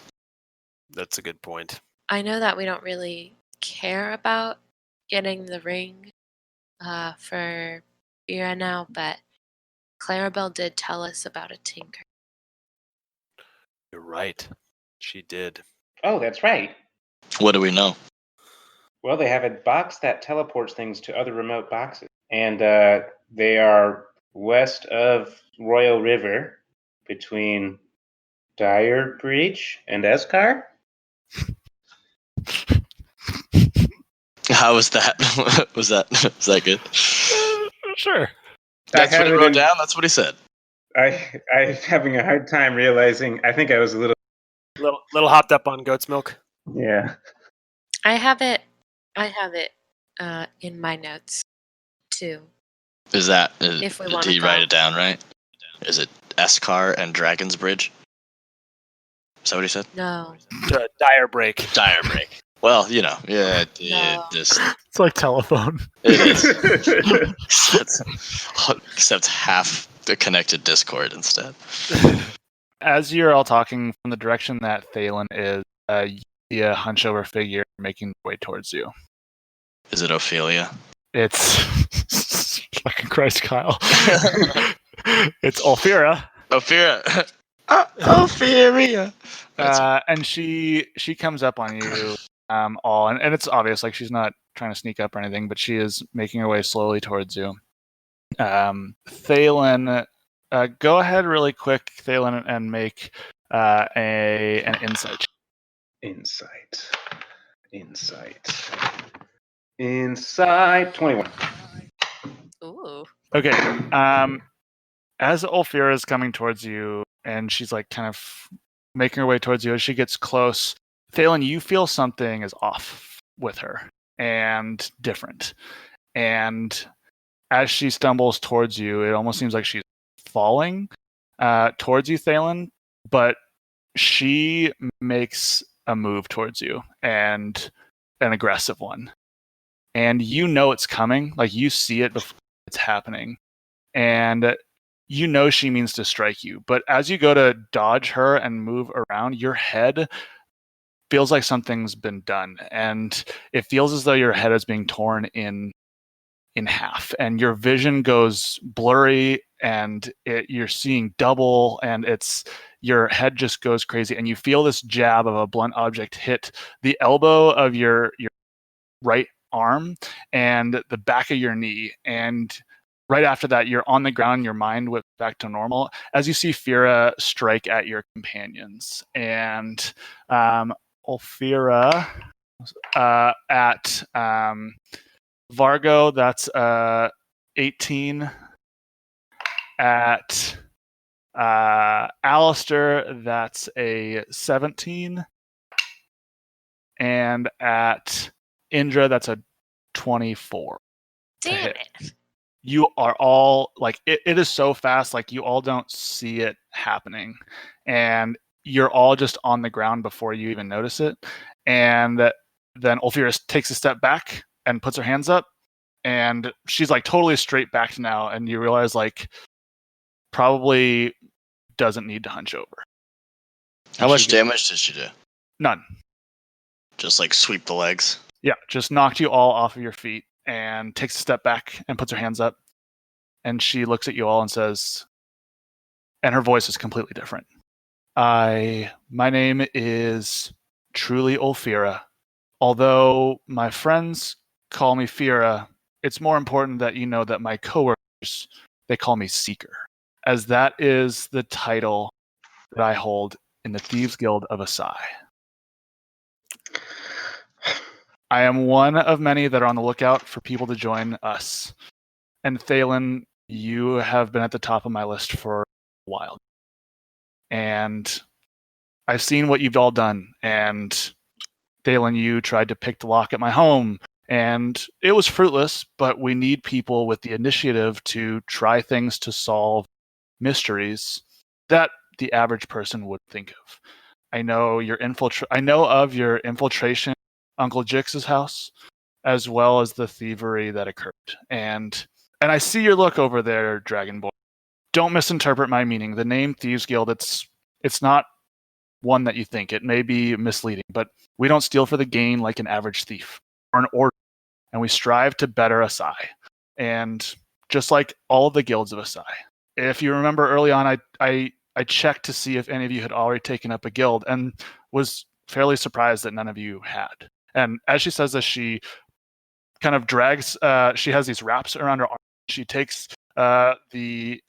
That's a good point. I know that we don't really care about getting the ring for Vera now, but Clarabelle did tell us about a tinker. You're right. She did. Oh, that's right. What do we know? Well, they have a box that teleports things to other remote boxes. And they are west of Royal River, between Dire Breach and Eskar. How was that? was that good? Sure. That's I what he have it wrote in- down? That's what he said. I'm having a hard time realizing. I think I was a little. Little hopped up on goat's milk. Yeah. I have it in my notes too. Is that, If we did wanna he write go. it down right? Is it Eskar and Dragon's Bridge? Is that what he said? No. Dire break. Dire Break. Well, you know, yeah, No. just It's like telephone. it is. Except half the connected Discord instead. As you're all talking from the direction that Thalen is, you see a hunchover figure making their way towards you. Is it Ophelia? It's fucking Christ, Kyle. It's Ulfira. Ophelia. Ophelia. And she comes up on you all, and it's obvious, like she's not trying to sneak up or anything, but she is making her way slowly towards you. Thalen, go ahead really quick, Thalen, and make an insight check. Insight 21. Ooh. Okay. As Ulfira is coming towards you, and she's like kind of making her way towards you, as she gets close, Thalen, you feel something is off with her and different. And as she stumbles towards you, it almost seems like she's falling towards you, Thalen, but she makes a move towards you, and an aggressive one. And you know it's coming, like you see it before it's happening. And you know she means to strike you, but as you go to dodge her and move around, your head feels like something's been done, and it feels as though your head is being torn in half, and your vision goes blurry, and you're seeing double, and your head just goes crazy, and you feel this jab of a blunt object hit the elbow of your right arm and the back of your knee, and right after that, you're on the ground, your mind whips back to normal as you see Fira strike at your companions. And Ulfira at Vargo, that's 18. At Alistair, that's a 17. And at Indra, that's a 24. Damn it. You are all like it is so fast, like you all don't see it happening, and you're all just on the ground before you even notice it. And then Ulfira takes a step back and puts her hands up, and she's like totally straight back now, and you realize like probably doesn't need to hunch over. How much damage did she do? None. Just like sweep the legs. Yeah, just knocked you all off of your feet and takes a step back and puts her hands up. And she looks at you all and says, and her voice is completely different. My name is truly Ulfira. Although my friends call me Fira, it's more important that you know that my coworkers, they call me Seeker, as that is the title that I hold in the Thieves Guild of Asai. I am one of many that are on the lookout for people to join us. And Thalen, you have been at the top of my list for a while. And I've seen what you've all done. And Thalen, you tried to pick the lock at my home. And it was fruitless, but we need people with the initiative to try things to solve mysteries that the average person would think of. I know of your infiltration Uncle Jix's house, as well as the thievery that occurred. And I see your look over there, Dragon Boy. Don't misinterpret my meaning. The name Thieves Guild, it's not one that you think. It may be misleading, but we don't steal for the gain like an average thief or an order, and we strive to better Asai. And just like all of the guilds of Asai. If you remember early on, I checked to see if any of you had already taken up a guild and was fairly surprised that none of you had. And as she says this, she kind of drags, she has these wraps around her arm. She takes the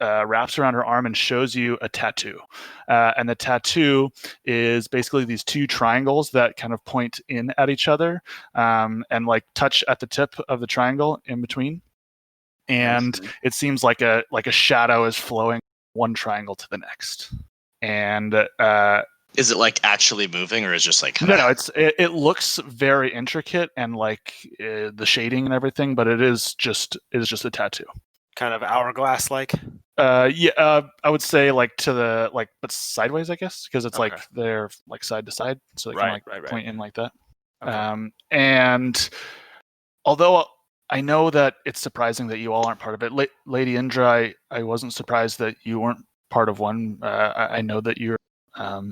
wraps around her arm and shows you a tattoo. And the tattoo is basically these two triangles that kind of point in at each other and like touch at the tip of the triangle in between. And it seems like a shadow is flowing one triangle to the next. And is it like actually moving, or is it just like no, it looks very intricate and like the shading and everything, but it is just a tattoo. Kind of hourglass like. I would say like to the like, but sideways, I guess, because it's like Okay. they're like side to side, so they Right, can like right. point in like that. Okay. And although I know that it's surprising that you all aren't part of it, Lady Indra, I wasn't surprised that you weren't part of one. I know that you're a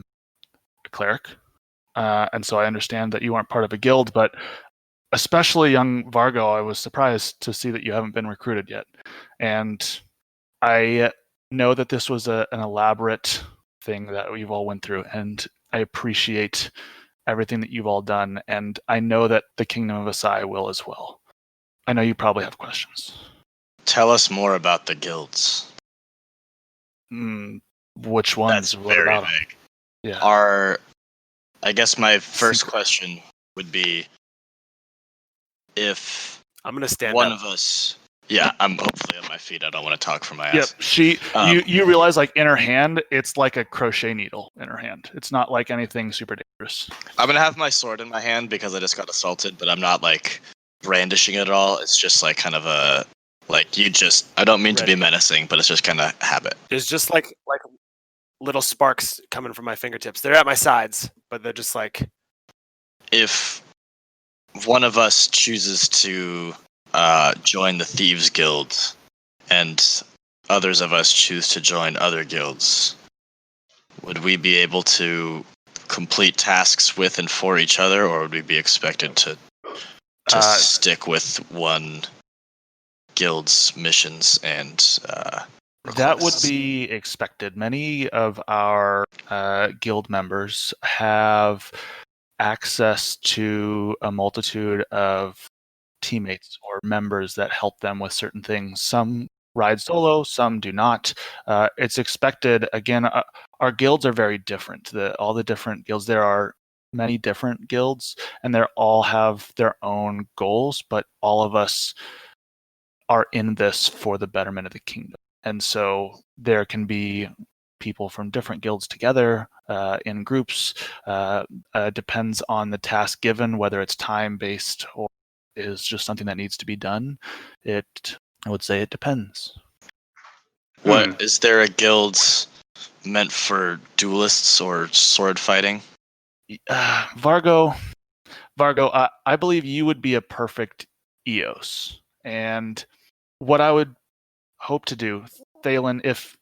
cleric, and so I understand that you aren't part of a guild, but especially young Vargo, I was surprised to see that you haven't been recruited yet. And I know that this was an elaborate thing that we've all went through, and I appreciate everything that you've all done, and I know that the Kingdom of Asai will as well. I know you probably have questions. Tell us more about the guilds. Which ones? That's What very about them? vague. Yeah. I guess my first Secret. question would be if I'm gonna stand one up. of us. Yeah, I'm hopefully on my feet. I don't want to talk from my Yep. ass. You realize like in her hand, it's like a crochet needle in her hand. It's not like anything super dangerous. I'm gonna have my sword in my hand because I just got assaulted, but I'm not like brandishing it at all. It's just like kind of a like you just. I don't mean to be Ready. menacing, but it's just kind of habit. There's just like little sparks coming from my fingertips. They're at my sides, but they're just like. If one of us chooses to join the Thieves Guild, and others of us choose to join other guilds, would we be able to complete tasks with and for each other, or would we be expected to stick with one guild's missions and that would requests? be expected. Many of our guild members have access to a multitude of teammates or members that help them with certain things. Some ride solo, some do not. It's expected. Again, our guilds are very different. All the different guilds, there are many different guilds, and they all have their own goals, but all of us are in this for the betterment of the kingdom. And so there can be people from different guilds together in groups. Depends on the task given, whether it's time-based or is just something that needs to be done. I would say it depends. What is there a guild meant for duelists or sword fighting? Vargo, I believe you would be a perfect EOS. And what I would hope to do, Thalen, if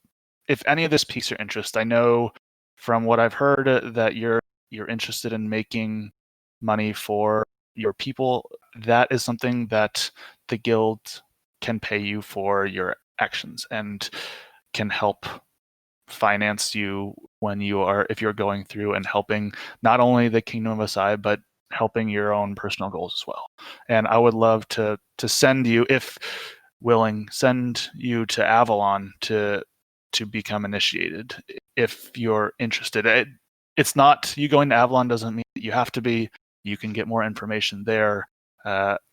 any of this piques your interest, I know from what I've heard that you're interested in making money for your people. That is something that the guild can pay you for your actions and can help finance you if you're going through and helping not only the Kingdom of Asai, but helping your own personal goals as well. And I would love to send you, if willing, send you to Avalon to become initiated if you're interested. It's not, you going to Avalon doesn't mean that you have to be. you can get more information there.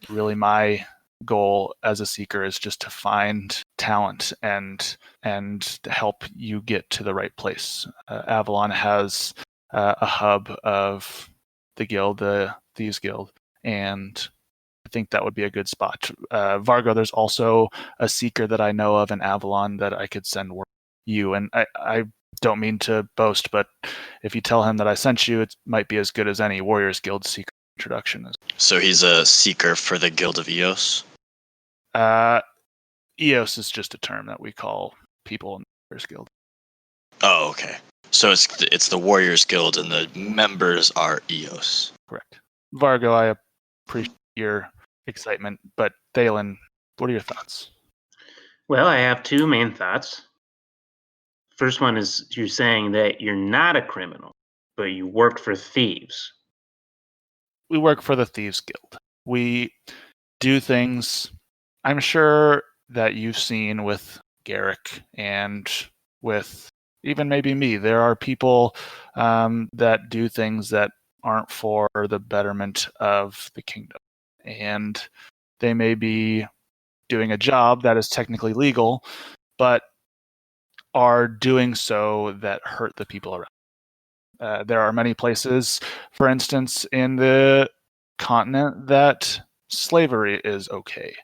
Really, my goal as a seeker is just to find talent and to help you get to the right place. Avalon has a hub of the guild, the Thieves Guild, and I think that would be a good spot. Vargo, there's also a seeker that I know of in Avalon that I could send word to you, and I don't mean to boast, but if you tell him that I sent you, it might be as good as any Warriors Guild seeker introduction. So he's a seeker for the Guild of Eos? EOS is just a term that we call people in the Warriors Guild. Oh, okay. So it's the Warriors Guild and the members are Eos. Correct. Vargo, I appreciate your excitement, but Thalen, what are your thoughts? Well, I have two main thoughts. First one is you're saying that you're not a criminal, but you worked for thieves. We work for the Thieves Guild. We do things I'm sure that you've seen with Garrick and with even maybe me. There are people that do things that aren't for the betterment of the kingdom. And they may be doing a job that is technically legal, but are doing so that hurt the people around. There are many places, for instance, in the continent that slavery is okay.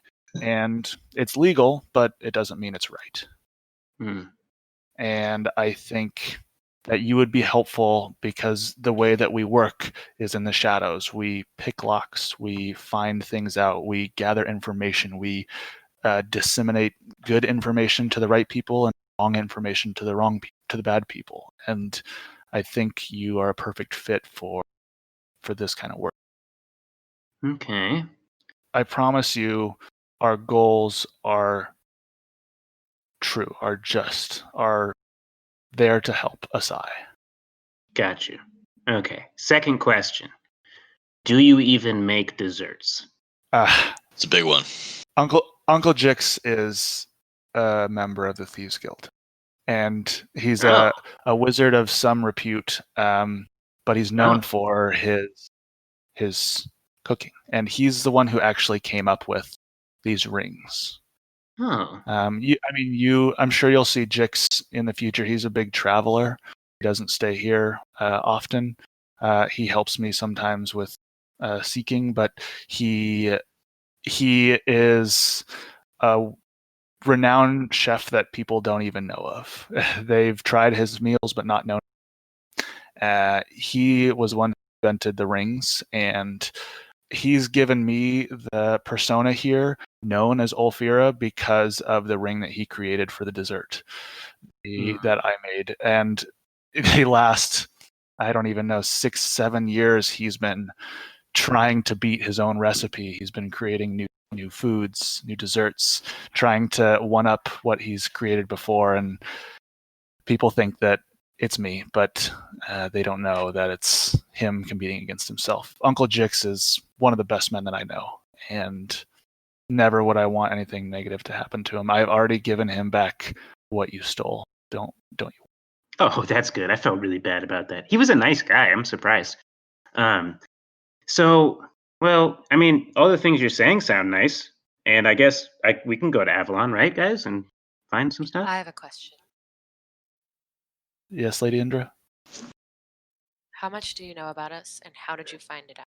And it's legal, but it doesn't mean it's right. Hmm. And I think that you would be helpful because the way that we work is in the shadows. We pick locks, we find things out, we gather information, we disseminate good information to the right people and wrong information to the bad people. And I think you are a perfect fit for this kind of work. Okay. I promise you, our goals are true, are just, are there to help Asai. Got you. Okay. Second question. Do you even make desserts? It's a big one. Uncle Jix is a member of the Thieves Guild, and he's a wizard of some repute, but he's known for his cooking, and he's the one who actually came up with these rings. Oh. I'm sure you'll see Jix in the future. He's a big traveler. He doesn't stay here often. He helps me sometimes with seeking, but he is a renowned chef that people don't even know of. They've tried his meals, but not known. He was one who invented the rings, and he's given me the persona here known as Ulfira because of the ring that he created for the dessert that I made. And they last, I don't even know, 6-7 years. He's been trying to beat his own recipe. He's been creating new foods, new desserts, trying to one up what he's created before. And people think that it's me, but they don't know that it's him competing against himself. Uncle Jix is one of the best men that I know, and never would I want anything negative to happen to him. I've already given him back what you stole. Don't you? Oh, that's good. I felt really bad about that. He was a nice guy. I'm surprised. So, well, I mean, all the things you're saying sound nice, and I guess we can go to Avalon, right, guys, and find some stuff? I have a question. Yes, Lady Indra? How much do you know about us, and how did you find it out?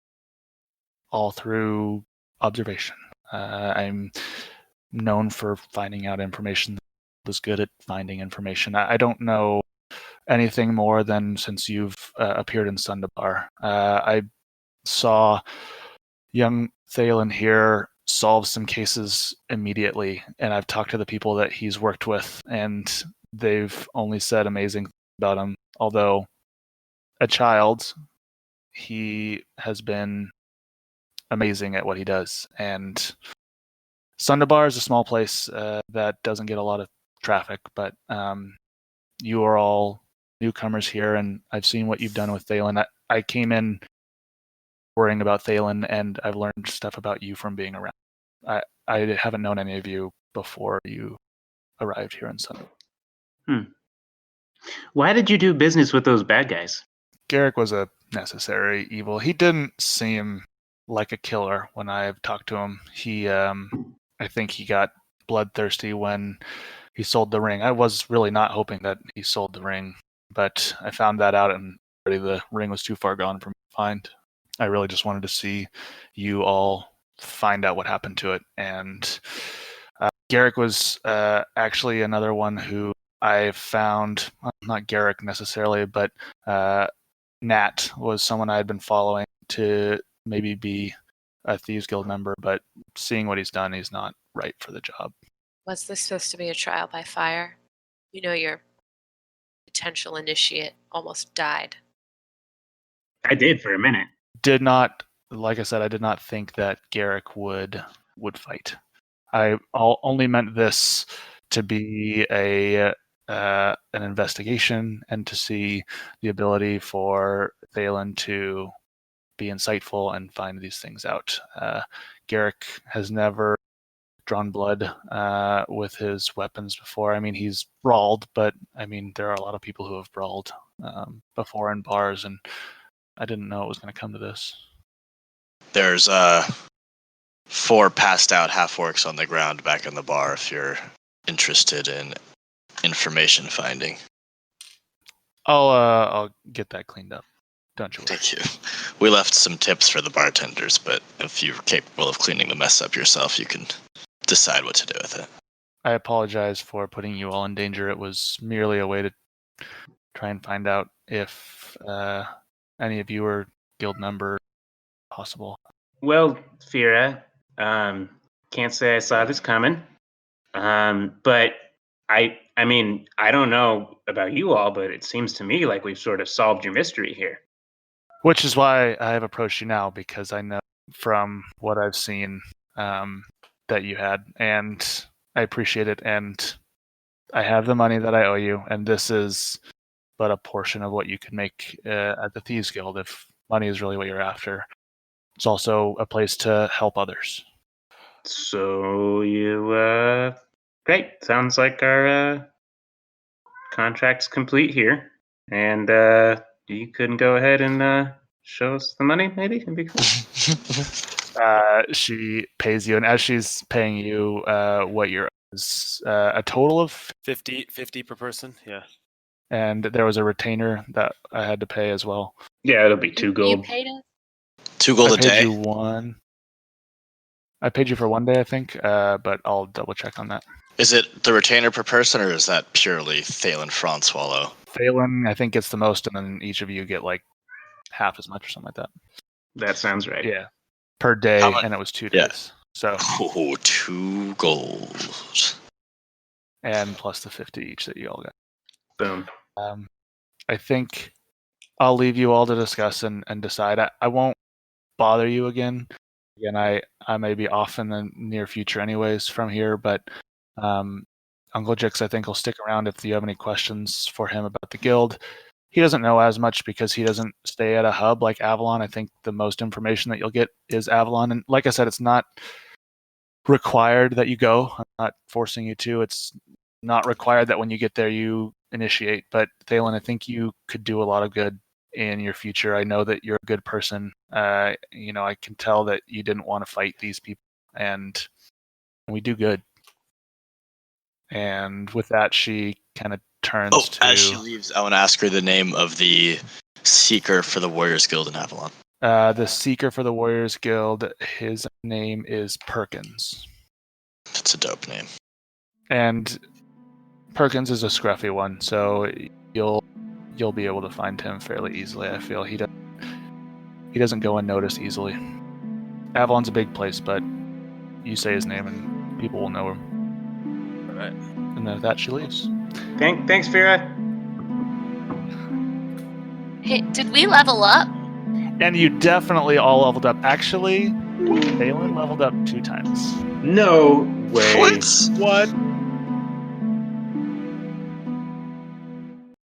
All through observation. I'm known for finding out information. Was good at finding information. I don't know anything more than since you've appeared in Sundabar. I saw young Thalen here solve some cases immediately, and I've talked to the people that he's worked with, and they've only said amazing things about him. Although a child, he has been amazing at what he does. And Sundabar is a small place that doesn't get a lot of traffic, but you are all newcomers here, and I've seen what you've done with Thalen. I came in worrying about Thalen, and I've learned stuff about you from being around. I haven't known any of you before you arrived here in Sundabar. Why did you do business with those bad guys? Garrick was a necessary evil. He didn't seem like a killer when I've talked to him. He, I think he got bloodthirsty when he sold the ring. I was really not hoping that he sold the ring, but I found that out and already the ring was too far gone for me to find. I really just wanted to see you all find out what happened to it. And Garrick was actually another one who I found, well, not Garrick necessarily, but Nat was someone I had been following to maybe be a Thieves Guild member, but seeing what he's done, he's not right for the job. Was this supposed to be a trial by fire? You know, your potential initiate almost died. I did for a minute. Did not, like I said, I did not think that Garrick would fight. I only meant this to be an investigation and to see the ability for Thalen to be insightful and find these things out. Garrick has never drawn blood with his weapons before. I mean, he's brawled, but I mean, there are a lot of people who have brawled before in bars, and I didn't know it was going to come to this. There's 4 passed out half-orcs on the ground back in the bar if you're interested in information finding. I'll get that cleaned up. Don't you worry. Thank you. We left some tips for the bartenders, but if you're capable of cleaning the mess up yourself, you can decide what to do with it. I apologize for putting you all in danger. It was merely a way to try and find out if any of you were guild member possible. Well, Fira, can't say I saw this coming. But I mean, I don't know about you all, but it seems to me like we've sort of solved your mystery here. Which is why I have approached you now, because I know from what I've seen that you had, and I appreciate it, and I have the money that I owe you, and this is but a portion of what you can make at the Thieves Guild if money is really what you're after. It's also a place to help others. So great. Sounds like our contract's complete here. And you couldn't go ahead and show us the money, maybe? It'd be cool. She pays you, and as she's paying you, what you're is a total of 50 per person. Yeah. and there was a retainer that I had to pay as well. Yeah, it'll be 2 You gold. paid us? 2 gold I a paid day. you one. I paid you for 1 day, I think, but I'll double check on that. Is it the retainer per person, or is that purely Thalen Francois? Phelan, I think, gets the most, and then each of you get like half as much or something like that. That sounds right. Yeah, per day, How much? and it was 2 Yeah. days. So, Oh, 2 gold. and plus the 50 each that you all got. Boom. I think I'll leave you all to discuss and decide. I won't bother you again. Again, I may be off in the near future anyways from here, but Uncle Jix, I think, will stick around if you have any questions for him about the guild. He doesn't know as much because he doesn't stay at a hub like Avalon. I think the most information that you'll get is Avalon. And like I said, it's not required that you go. I'm not forcing you to. It's not required that when you get there you initiate. But Thalen, I think you could do a lot of good in your future. I know that you're a good person. I can tell that you didn't want to fight these people, and we do good. And with that, she kind of turns to... As she leaves, I want to ask her the name of the Seeker for the Warriors Guild in Avalon. The Seeker for the Warriors Guild, his name is Perkins. That's a dope name. And Perkins is a scruffy one, so you'll be able to find him fairly easily. I feel he doesn't go unnoticed easily. Avalon's a big place, but you say his name and people will know him. All right. And then with that, she leaves. Thanks, Fira. Hey, did we level up? And you definitely all leveled up. Actually, Thalen leveled up 2 times. No way. What? What?